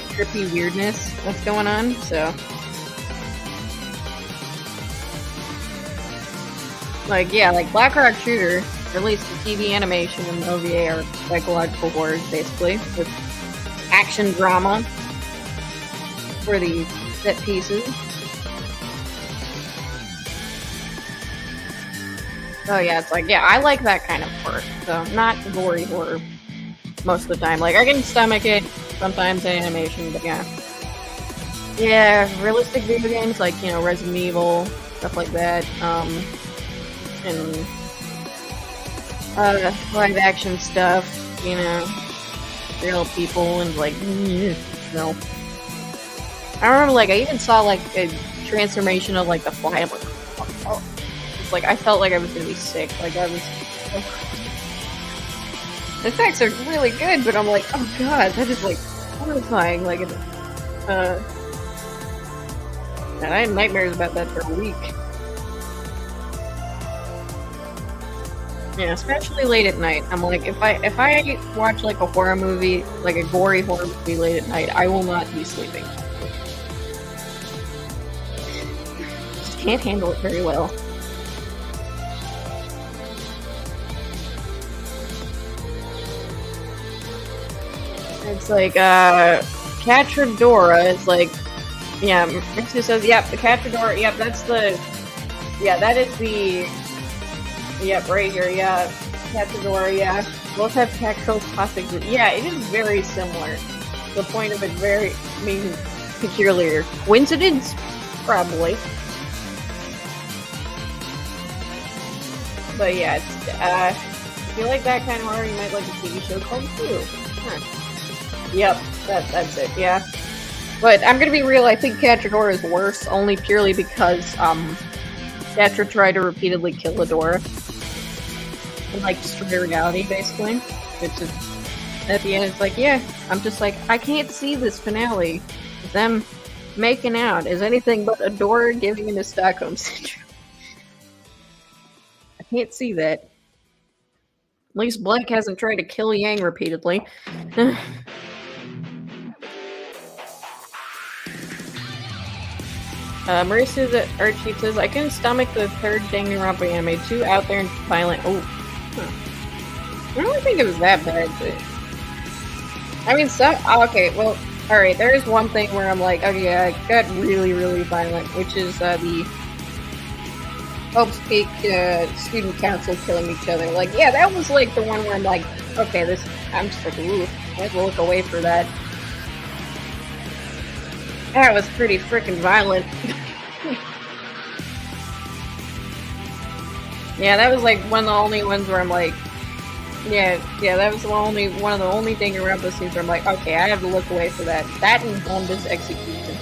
trippy weirdness that's going on, so. Like, yeah, like Black Rock Shooter, or at least the TV animation and the OVA are psychological horrors, basically, with action drama for the set pieces. Oh yeah, it's like, yeah, I like that kind of horror. So, not gory horror most of the time. Like, I can stomach it sometimes in animation, but yeah. Yeah, realistic video games like, you know, Resident Evil, stuff like that. And live action stuff, you know, real people and like, no. I remember, like, I even saw like a transformation of like the fly. I'm like, oh. It's like I felt like I was gonna be sick. Like I was. The effects are really good, but I'm like, oh god, that is like horrifying. Like, and I had nightmares about that for a week. Yeah, especially late at night. I'm like, if I watch like a horror movie, like a gory horror movie late at night, I will not be sleeping. Just can't handle it very well. It's like, Catradora is like, yeah, Mixu says, yep, the Catradora, yep, that's the, yeah, that is the, yep, right here, yeah, Catradora, yeah, both have Cactoplastic, yeah, it is very similar. The point of it very, I mean, peculiar. Coincidence? Probably. But yeah, it's, if you like that kind of horror, you might like a TV show called Clue. Huh. Yep, that's it, yeah. But I'm gonna be real, I think Catradora is worse, only purely because, Catra tried to repeatedly kill Adora. And, like, destroy reality, basically. Which is At the end, it's like, yeah, I'm just like, I can't see this finale. Them making out is anything but a door giving into Stockholm Syndrome. I can't see that. At least Black hasn't tried to kill Yang repeatedly. Marissa the Archie says, I couldn't stomach the third Danganronpa anime. Too out there and violent. Oh. Huh. I don't think it was that bad, but... I mean, okay, well, alright, there is one thing where I'm like, okay, yeah, it got really, really violent, which is, the Hope's Peak, student council killing each other. Like, yeah, that was, like, the one where I'm like, okay, I'm just like, ooh, I have to look away for that. That was pretty freaking violent. Yeah, that was, like, one of the only ones where I'm like, yeah, that was one of the only Danganronpa scenes where I'm like, okay, I have to look away for that. That and Honda's execution.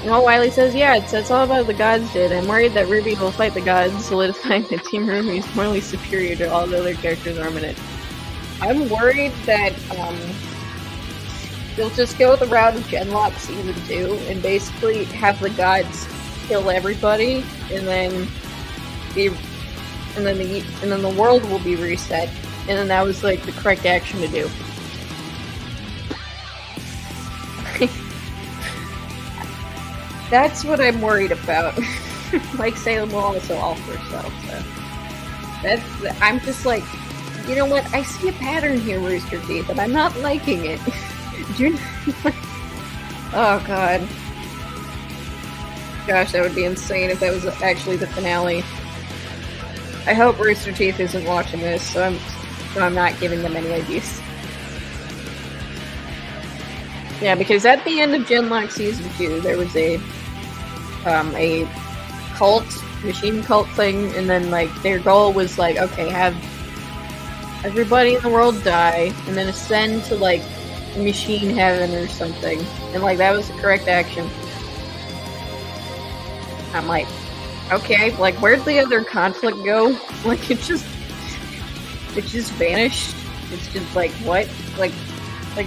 Wiley says, yeah, it's all about the gods did. I'm worried that RWBY will fight the gods, solidifying that Team RWBY is morally superior to all the other characters armed in it. I'm worried that, they'll just go the route of Genlock Season 2 and basically have the gods kill everybody, and then the world will be reset, and then that was like the correct action to do. That's what I'm worried about. Like Salem will also alter herself, so I'm just like, you know what? I see a pattern here, Rooster Teeth, and I'm not liking it. Oh god. Gosh, that would be insane if that was actually the finale. I hope Rooster Teeth isn't watching this, so I'm not giving them any ideas. Yeah, because at the end of Genlock Season 2, there was a machine cult thing, and then, like, their goal was, like, okay, have everybody in the world die, and then ascend to, like, machine heaven or something. And, like, that was the correct action. I'm like, okay, like, where'd the other conflict go? Like, it just vanished. It's just like, what? Like, I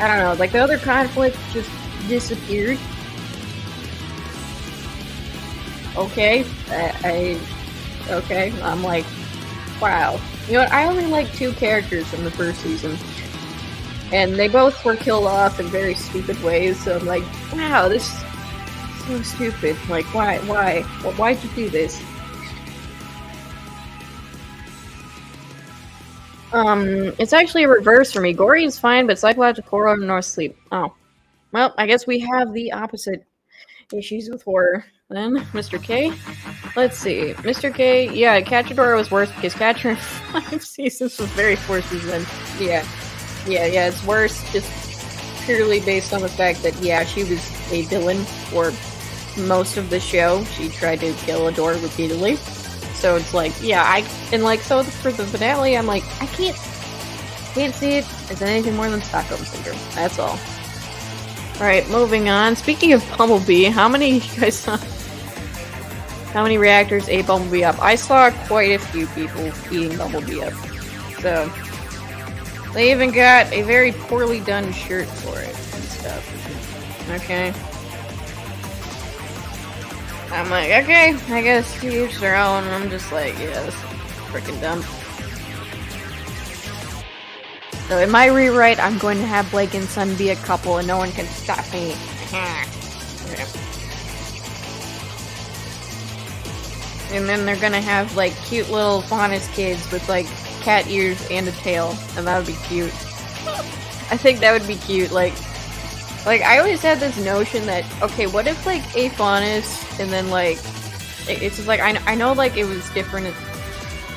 don't know, like, the other conflict just disappeared. Okay, okay, I'm like, wow. You know what, I only like 2 characters from the first season. And they both were killed off in very stupid ways, so I'm like, wow, this is so stupid. Like, why? Well, why'd you do this? It's actually a reverse for me. Gory is fine, but psychological horror nor sleep. Oh. Well, I guess we have the opposite issues with horror. Then, Mr. K? Let's see. Mr. K, yeah, Cachadora was worse because Catcher in 5 seasons was very forces then. Yeah, it's worse just purely based on the fact that, yeah, she was a villain for most of the show. She tried to kill Adora repeatedly. So it's like, yeah, so for the finale, I'm like, I can't see it as anything more than Stockholm Syndrome. That's all. Alright, moving on. Speaking of Bumblebee, how many of you guys saw... How many reactors ate Bumblebee up? I saw quite a few people eating Bumblebee up. So... They even got a very poorly done shirt for it and stuff. Okay. I'm like, okay, I guess to each their own. I'm just like, yeah, this is freaking dumb. So in my rewrite, I'm going to have Blake and Sun be a couple and no one can stop me. Yeah. And then they're gonna have, like, cute little Faunus kids with, like, cat ears and a tail, and that would be cute. I think that would be cute. Like I always had this notion that, okay, what if, like, a Faunus, and then, like, it's just like, I know, like, it was different,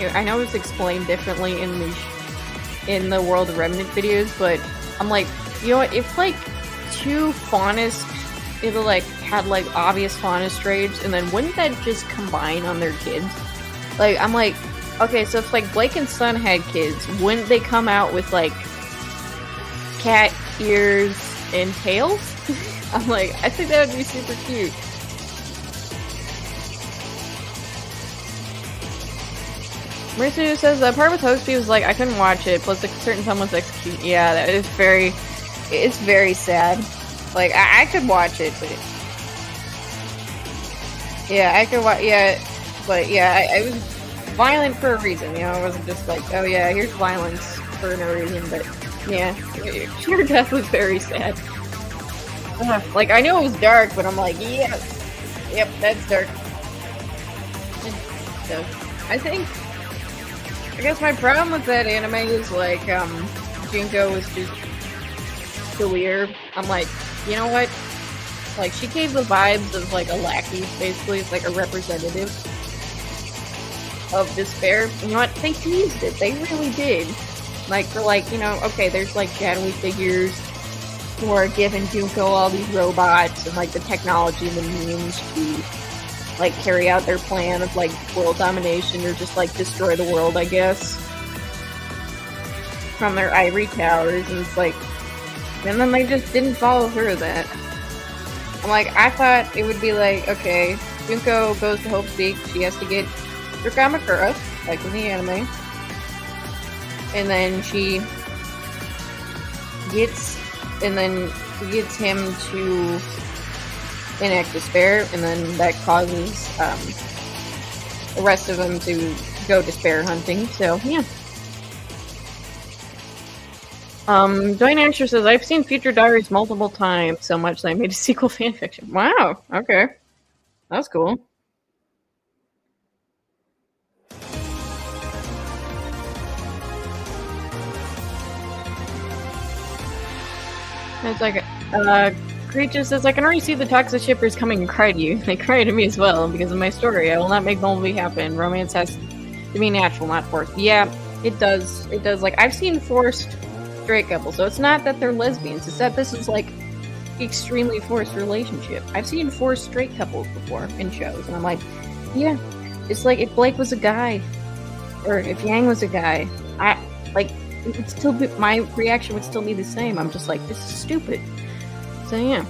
I know it was explained differently in the World of Remnant videos, but I'm like, you know what, if, like, 2 Faunus, either, like, had, like, obvious Faunus traits, and then wouldn't that just combine on their kids? Like, I'm like, okay, so if, like, Blake and Sun had kids, wouldn't they come out with, like, cat ears and tails? I'm like, I think that would be super cute. Mercy says the part with Hosty was like, I couldn't watch it, plus a certain someone's execution. Yeah, that is it's very sad. Like, I could watch it, but yeah, I could watch, yeah, but yeah, I was violent for a reason, you know, it wasn't just like, oh yeah, here's violence for no reason, but yeah, her death was very sad. Like, I knew it was dark, but I'm like, yeah, yep, that's dark. So, I guess my problem with that anime is like, Junko was just sillier. I'm like, you know what? Like, she gave the vibes of like a lackey, basically. It's like a representative of despair. You know what? They teased it. They really did. Like, for like, you know, okay, there's like shadowy figures who are giving Junko all these robots and like the technology and the means to like carry out their plan of like world domination or just like destroy the world, I guess, from their ivory towers. And it's like, and then they just didn't follow through with that. I'm like, I thought it would be like, okay, Junko goes to Hope's Peak, she has to get Drakamakura, like in the anime, and then she gets him to enact despair, and then that causes the rest of them to go despair hunting. So yeah. Dwayne Asher says, I've seen Future Diaries multiple times, so much that I made a sequel fanfiction. Wow, okay. That's cool. It's like, Creature says, I can already see the toxic shippers coming and cry to you. They cry to me as well, because of my story. I will not make Bumblebee happen. Romance has to be natural, not forced. Yeah, it does. It does. Like, I've seen forced straight couples, so it's not that they're lesbians, it's that this is, like, extremely forced relationship. I've seen forced straight couples before in shows, and I'm like, yeah, it's like if Blake was a guy, or if Yang was a guy, it would still be, my reaction would still be the same. I'm just like, this is stupid. So yeah.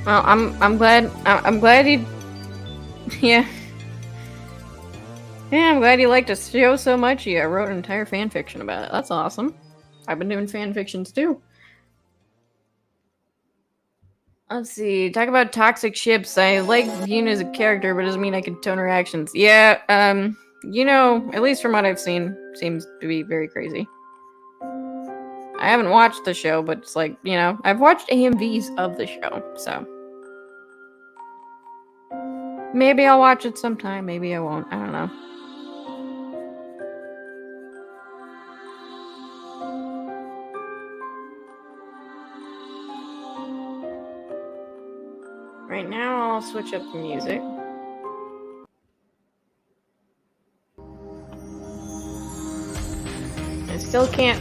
Well, I'm glad he, yeah. Yeah, I'm glad you liked the show so much. Yeah, I wrote an entire fanfiction about it. That's awesome. I've been doing fanfictions too. Let's see. Talk about toxic ships. I like Yuna as a character, but doesn't mean I can tone her actions. Yeah, you know, at least from what I've seen, seems to be very crazy. I haven't watched the show, but it's like, you know, I've watched AMVs of the show, so. Maybe I'll watch it sometime, maybe I won't, I don't know. Right now, I'll switch up the music.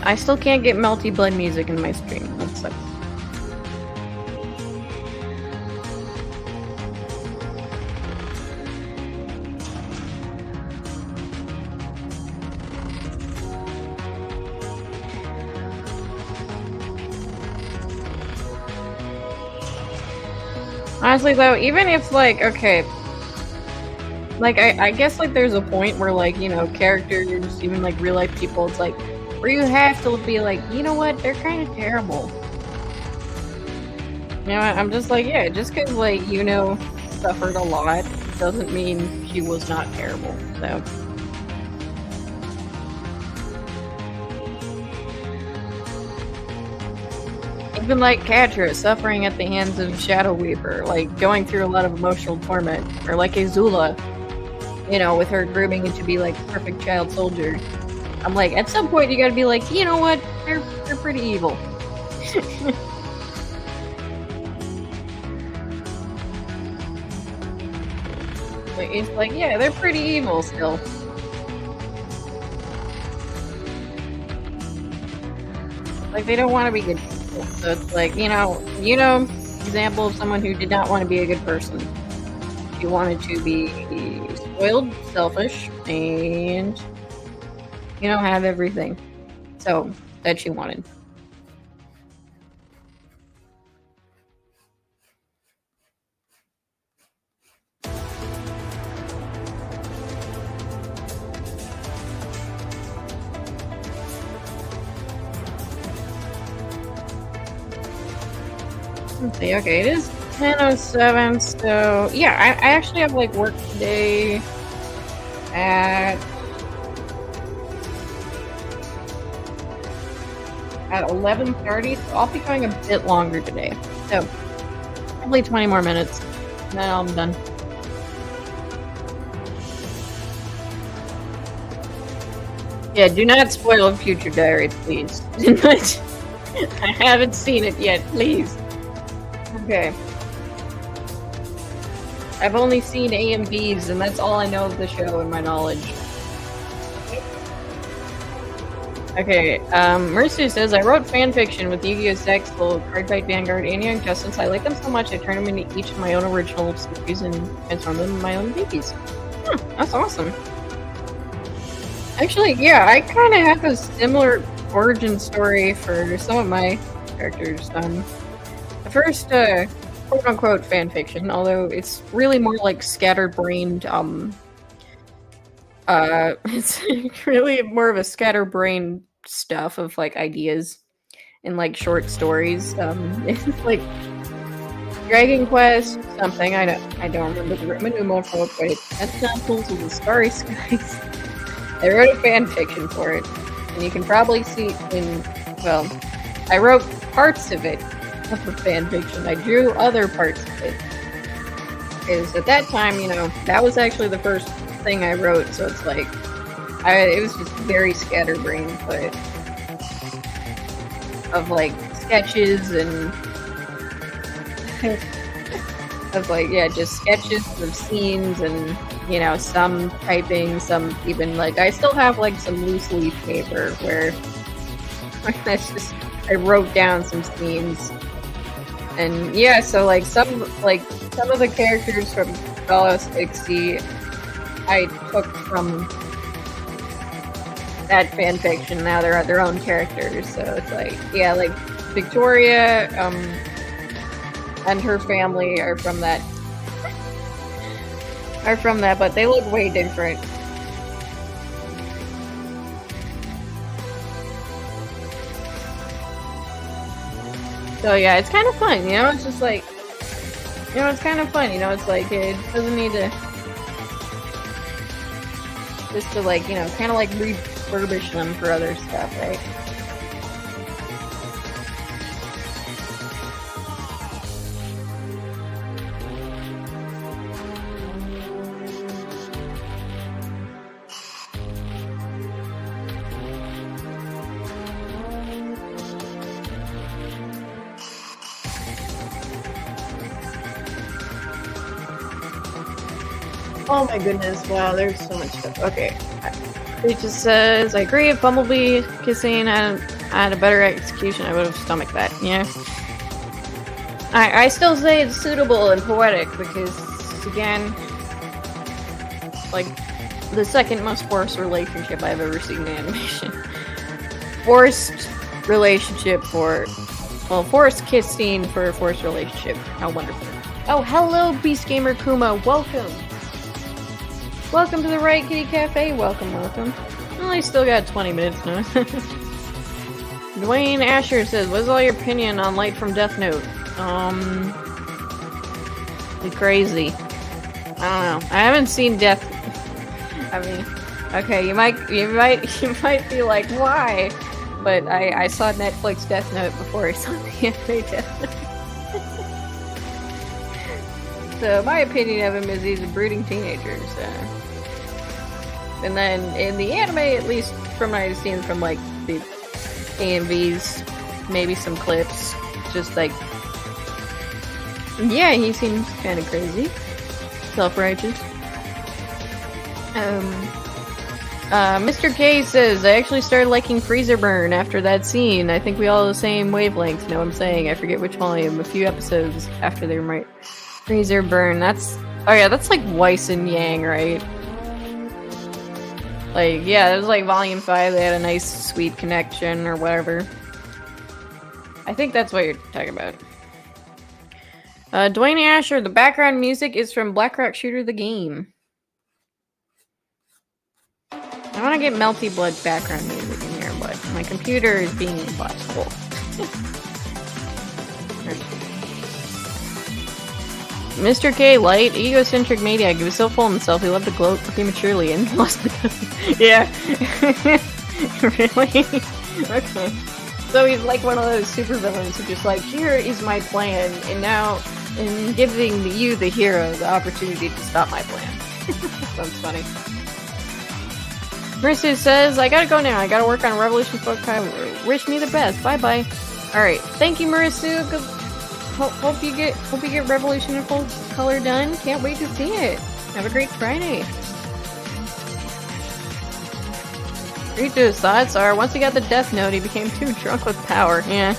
I still can't get Melty Blood music in my stream. That sucks. Honestly though, even if like, okay, like I guess like there's a point where like, you know, characters, even like real life people, it's like where you have to be like, you know what, they're kind of terrible. You know, I'm just like, yeah, just because like, you know, suffered a lot doesn't mean she was not terrible. So even like Katra suffering at the hands of Shadow Weaver, like going through a lot of emotional torment, or like Azula, you know, with her grooming to be like perfect child soldier. I'm like, at some point you gotta be like, you know what, they're pretty evil. Like, it's like, yeah, they're pretty evil still. Like, they don't want to be good people. So it's like, you know, example of someone who did not want to be a good person. She wanted to be spoiled, selfish, and, you know, have everything. So, that she wanted. Let's see, okay, it is 10:07, so yeah, I actually have like work today at 11:30, so I'll be going a bit longer today. So probably 20 more minutes, and then I'm done. Yeah, do not spoil Future Diary, please. Do not. I haven't seen it yet, please. Okay. I've only seen A and B's, and that's all I know of the show in my knowledge. Okay, Mercy says, I wrote fanfiction with Yu-Gi-Oh! Sexful, Cardfight Vanguard, and Young Justice. I like them so much I turned them into each of my own original series and transformed them into my own babies. That's awesome. Actually, yeah, I kind of have a similar origin story for some of my characters. The first, quote-unquote fanfiction, although it's really more like scatterbrained, it's really more of a scatterbrained stuff of like ideas and like short stories. It's like Dragon Quest something. I don't remember the Roman quote, but it's Temples of the Starry Skies. I wrote a fanfiction for it, and you can probably see well, I wrote parts of it of the fanfiction. I drew other parts of it. Because at that time, you know, that was actually the first thing I wrote, so it's like, it was just very scatterbrained, but of like sketches and of like, yeah, just sketches of scenes and, you know, some typing, some even like, I still have like some loose leaf paper where I wrote down some scenes. And yeah, so like some of the characters from Fallout 60 I took from that fanfiction. Now they're their own characters, so it's like, yeah, like Victoria and her family are from that, but they look way different. So yeah, it's kind of fun, you know, it's just like, you know, it's kind of fun, you know, it's like, it doesn't need to, just to like, you know, kind of like refurbish them for other stuff, right? Oh my goodness, wow, there's so much stuff. Okay. It just says, I agree, if Bumblebee kissing had a better execution, I would have stomached that, yeah. I still say it's suitable and poetic because, again, like, the second most forced relationship I've ever seen in animation. Forced relationship for, well, forced kiss scene for a forced relationship. How wonderful. Oh, hello, Beast Gamer Kuma, welcome! Welcome to the Riot Kitty Cafe. Welcome, welcome. Well, I still got 20 minutes now. Dwayne Asher says, what's all your opinion on Light from Death Note? Crazy. I don't know. I haven't seen Death. I mean, okay, you might be like, why? But I saw Netflix Death Note before I saw the anime Death Note. So my opinion of him is he's a brooding teenager. So. And then in the anime, at least from what I've seen from like the AMVs, maybe some clips, just like, yeah, he seems kind of crazy, self-righteous. Mr. K says, I actually started liking Freezer Burn after that scene. I think we all have the same wavelength, you know what I'm saying? I forget which volume, a few episodes after they were Freezer Burn, that's, oh yeah, that's like Weiss and Yang, right? Like, yeah, it was like volume 5, they had a nice, sweet connection, or whatever. I think that's what you're talking about. Dwayne Asher, the background music is from Black Rock Shooter the game. I want to get Melty Blood background music in here, but my computer is being impossible. Mr. K, light, egocentric maniac. He was so full of himself, he loved to gloat prematurely and lost the Yeah. Really? Okay. So he's like one of those supervillains who just like, here is my plan, and now in giving you, the hero, the opportunity to stop my plan. Sounds funny. Marissa says, I gotta go now. I gotta work on Revolution Folk Kyler. Wish me the best. Bye-bye. Alright. Thank you, Marissa. Hope you get Revolution in full color done. Can't wait to see it. Have a great Friday. Rito's thoughts are, once he got the Death Note, he became too drunk with power. Yeah.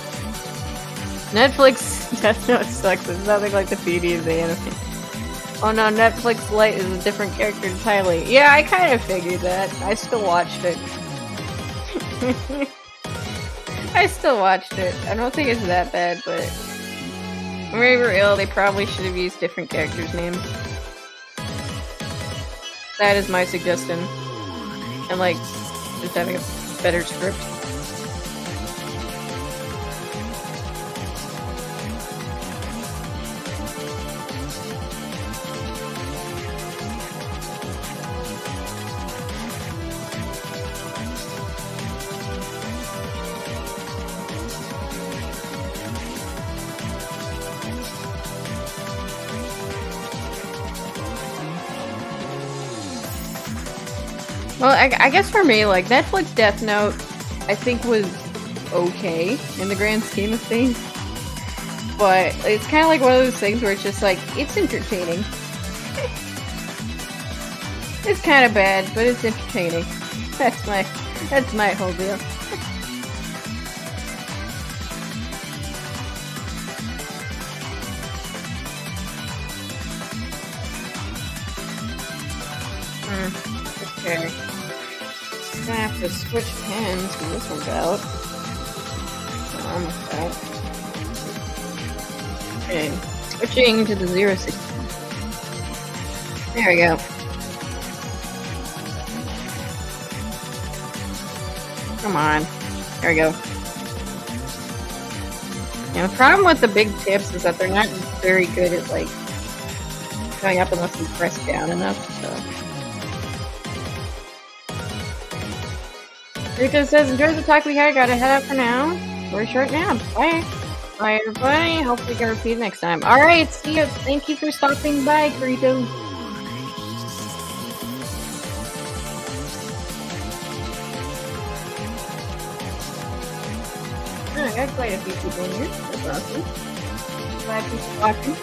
Netflix Death Note sucks. It's nothing like the PD of the anime. Oh no, Netflix Lite is a different character entirely. Yeah, I kind of figured that. I still watched it. I still watched it. I don't think it's that bad, but... when we were ill, they probably should have used different characters' names. That is my suggestion. And like, just having a better script. Well, I guess for me, like, Netflix Death Note, I think was okay in the grand scheme of things. But it's kind of like one of those things where it's just like, it's entertaining. It's kind of bad, but it's entertaining. That's my whole deal. Okay. I'm gonna have to switch pens when this one's out. Almost out. Okay. Switching to the 016. There we go. Come on. There we go. Yeah, the problem with the big tips is that they're not very good at, like, going up unless you press down enough, so... Rita says, enjoy the talk we had. Gotta head out for now. We're short now. Bye. Bye, everybody. Hopefully we can repeat next time. Alright, see you. Thank you for stopping by, Rito. Oh, I got quite a few people in here. That's awesome. Glad you're watching.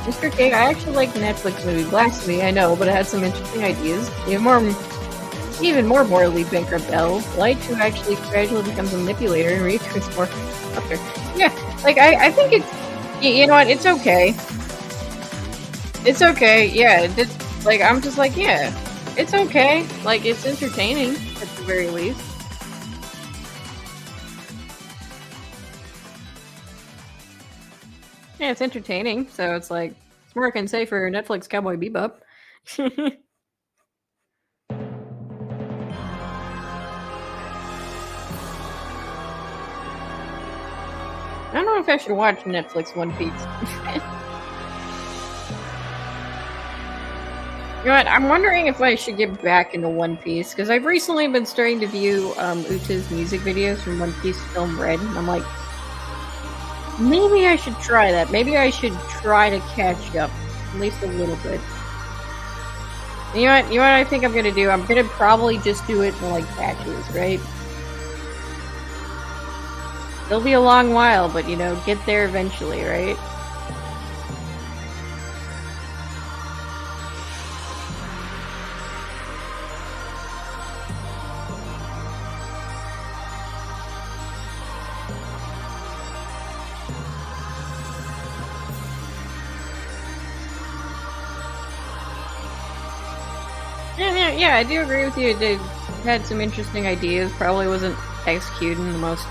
Mr. K, I actually like the Netflix movie Blasphemy, I know, but it had some interesting ideas. You have even more morally bankrupt elves, Light, who actually gradually becomes a manipulator and recruits more up there. Yeah, like, I think it's, you know what, it's okay. It's okay, yeah, like, I'm just like, yeah, it's okay. Like, it's entertaining, at the very least. Yeah, it's entertaining, so it's like, it's more I can say for Netflix Cowboy Bebop. I don't know if I should watch Netflix One Piece. You know what, I'm wondering if I should get back into One Piece, because I've recently been starting to view Uta's music videos from One Piece Film Red, and I'm like, maybe I should try that. Maybe I should try to catch up, at least a little bit. You know what I think I'm gonna do? I'm gonna probably just do it in, like, batches, right? It'll be a long while, but, you know, get there eventually, right? Yeah, I do agree with you. It had some interesting ideas. Probably wasn't executed in the most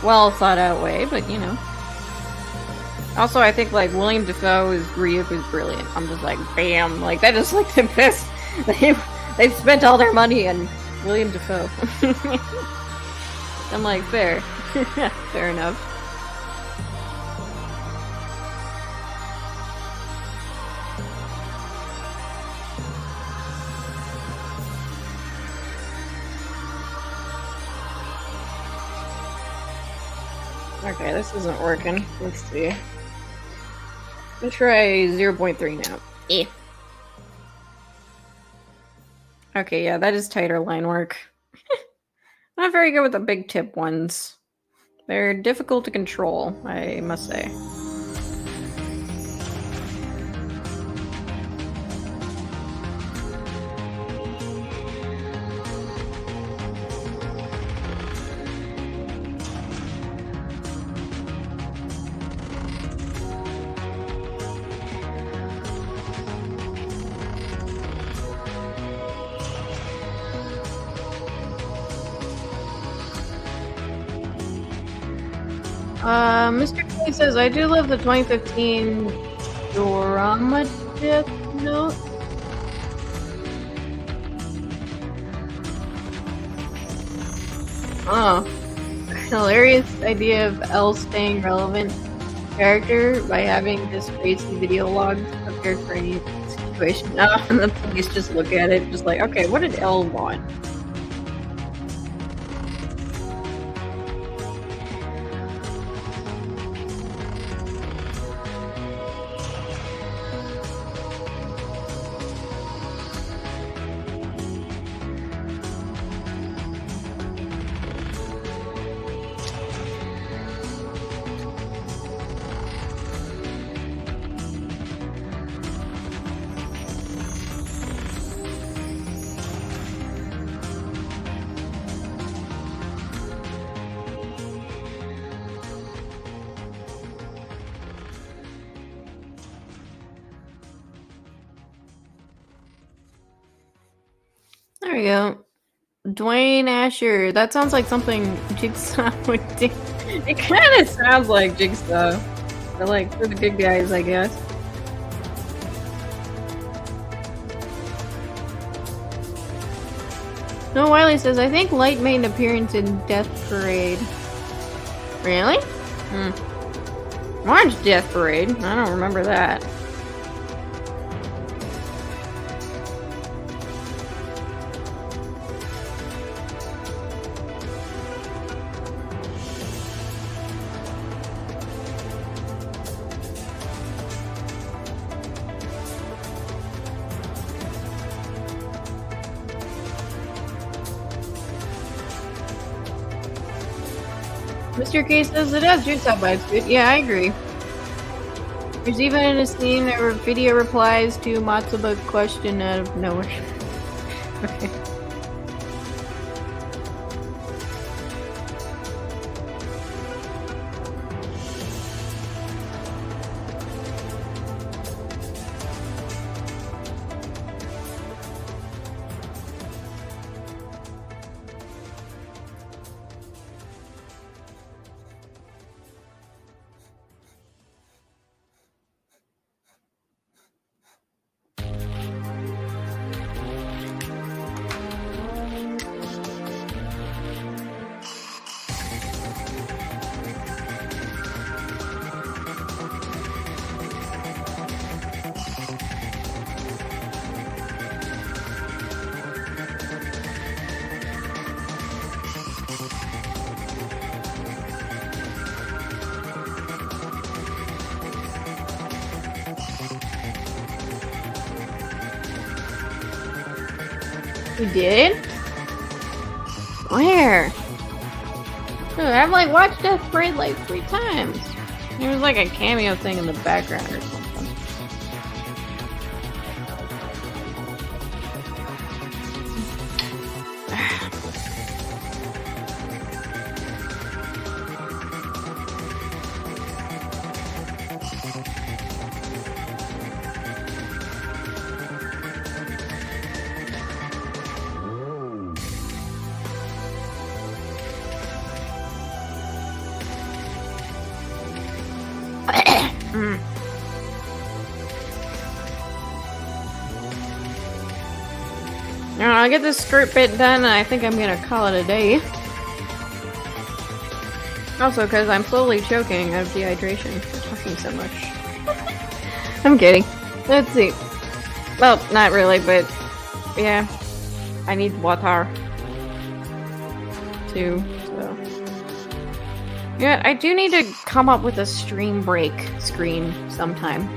well thought out way, but you know. Also, I think like William Dafoe's Ryuk is brilliant. I'm just like, bam, like that is like the best. They've spent all their money on William Dafoe. I'm like, fair, fair enough. Okay, this isn't working. Let's see. Let's try 0.3 now. Yeah. Okay, yeah, that is tighter line work. Not very good with the big tip ones. They're difficult to control, I must say. Mr. K says, I do love the 2015 Dorama Death Note. Oh. Hilarious idea of Elle staying relevant character by having this crazy video log prepared for any situation. Oh, and the police just look at it, just like, okay, what did Elle want? There we go. Dwayne Asher. That sounds like something Jigsaw would do. It kind of sounds like Jigsaw. But like, for the good guys, I guess. No, Wiley says, I think Light made an appearance in Death Parade. Really? Watched Death Parade. I don't remember that. Mr. K says it has Jigsaw vibes, dude. Yeah, I agree. There's even a scene that video replies to Matsuba's question out of nowhere. Okay. You did? Where? Dude, I've like watched Death Parade like 3 times. There was like a cameo thing in the background or something. I'll get this skirt bit done and I think I'm gonna call it a day. Also, because I'm slowly choking of dehydration for talking so much. I'm kidding. Let's see. Well, not really, but yeah. I need water too, so. Yeah, I do need to come up with a stream break screen sometime.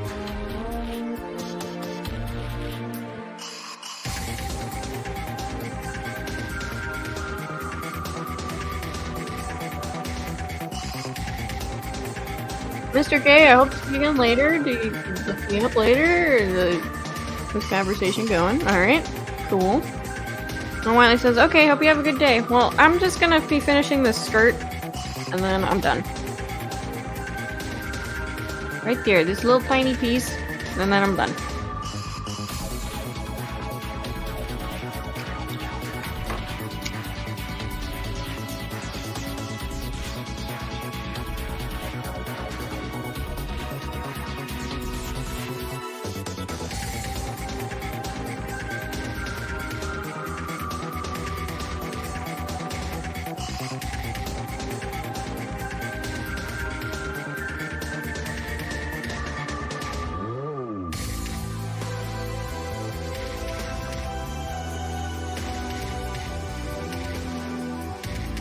Mr. K, I hope to see you again later. Do you see up later? Is this conversation going? Alright, cool. And Wiley says, okay, hope you have a good day. Well, I'm just gonna be finishing this skirt, and then I'm done. Right there, this little tiny piece, and then I'm done.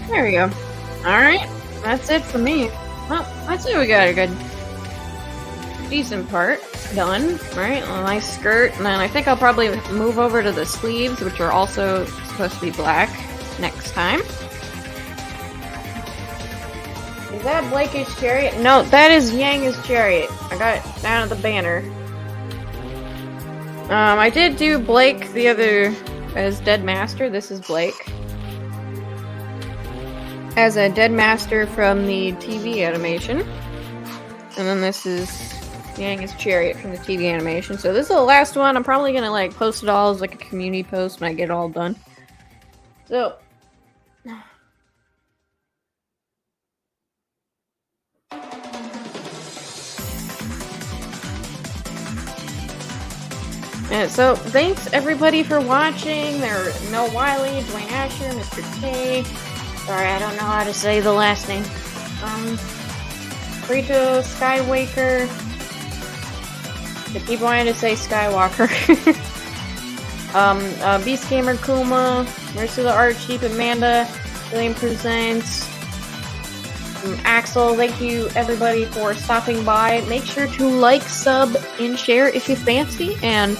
There we go. Alright, that's it for me. Well, I'd say we got a good, decent part done. Alright, a nice skirt, and then I think I'll probably move over to the sleeves, which are also supposed to be black next time. Is that Blake's Chariot? No, that is Yang's Chariot. I got it down at the banner. I did do Blake the other as Dead Master. This is Blake as a Dead Master from the TV animation. And then this is Yang's Chariot from the TV animation. So this is the last one. I'm probably gonna like post it all as like a community post when I get it all done. So so thanks everybody for watching. There are Mel Wiley, Dwayne Asher, Mr. K. Sorry, I don't know how to say the last name. Rito, Skywaker. I keep wanting to say Skywalker. Beast Gamer Kuma, Mercy the Art Cheap Amanda, William Presents, Axel. Thank you everybody for stopping by. Make sure to like, sub, and share if you fancy. And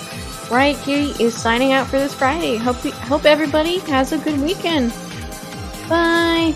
Riot Kitty is signing out for this Friday. Hope everybody has a good weekend. Bye.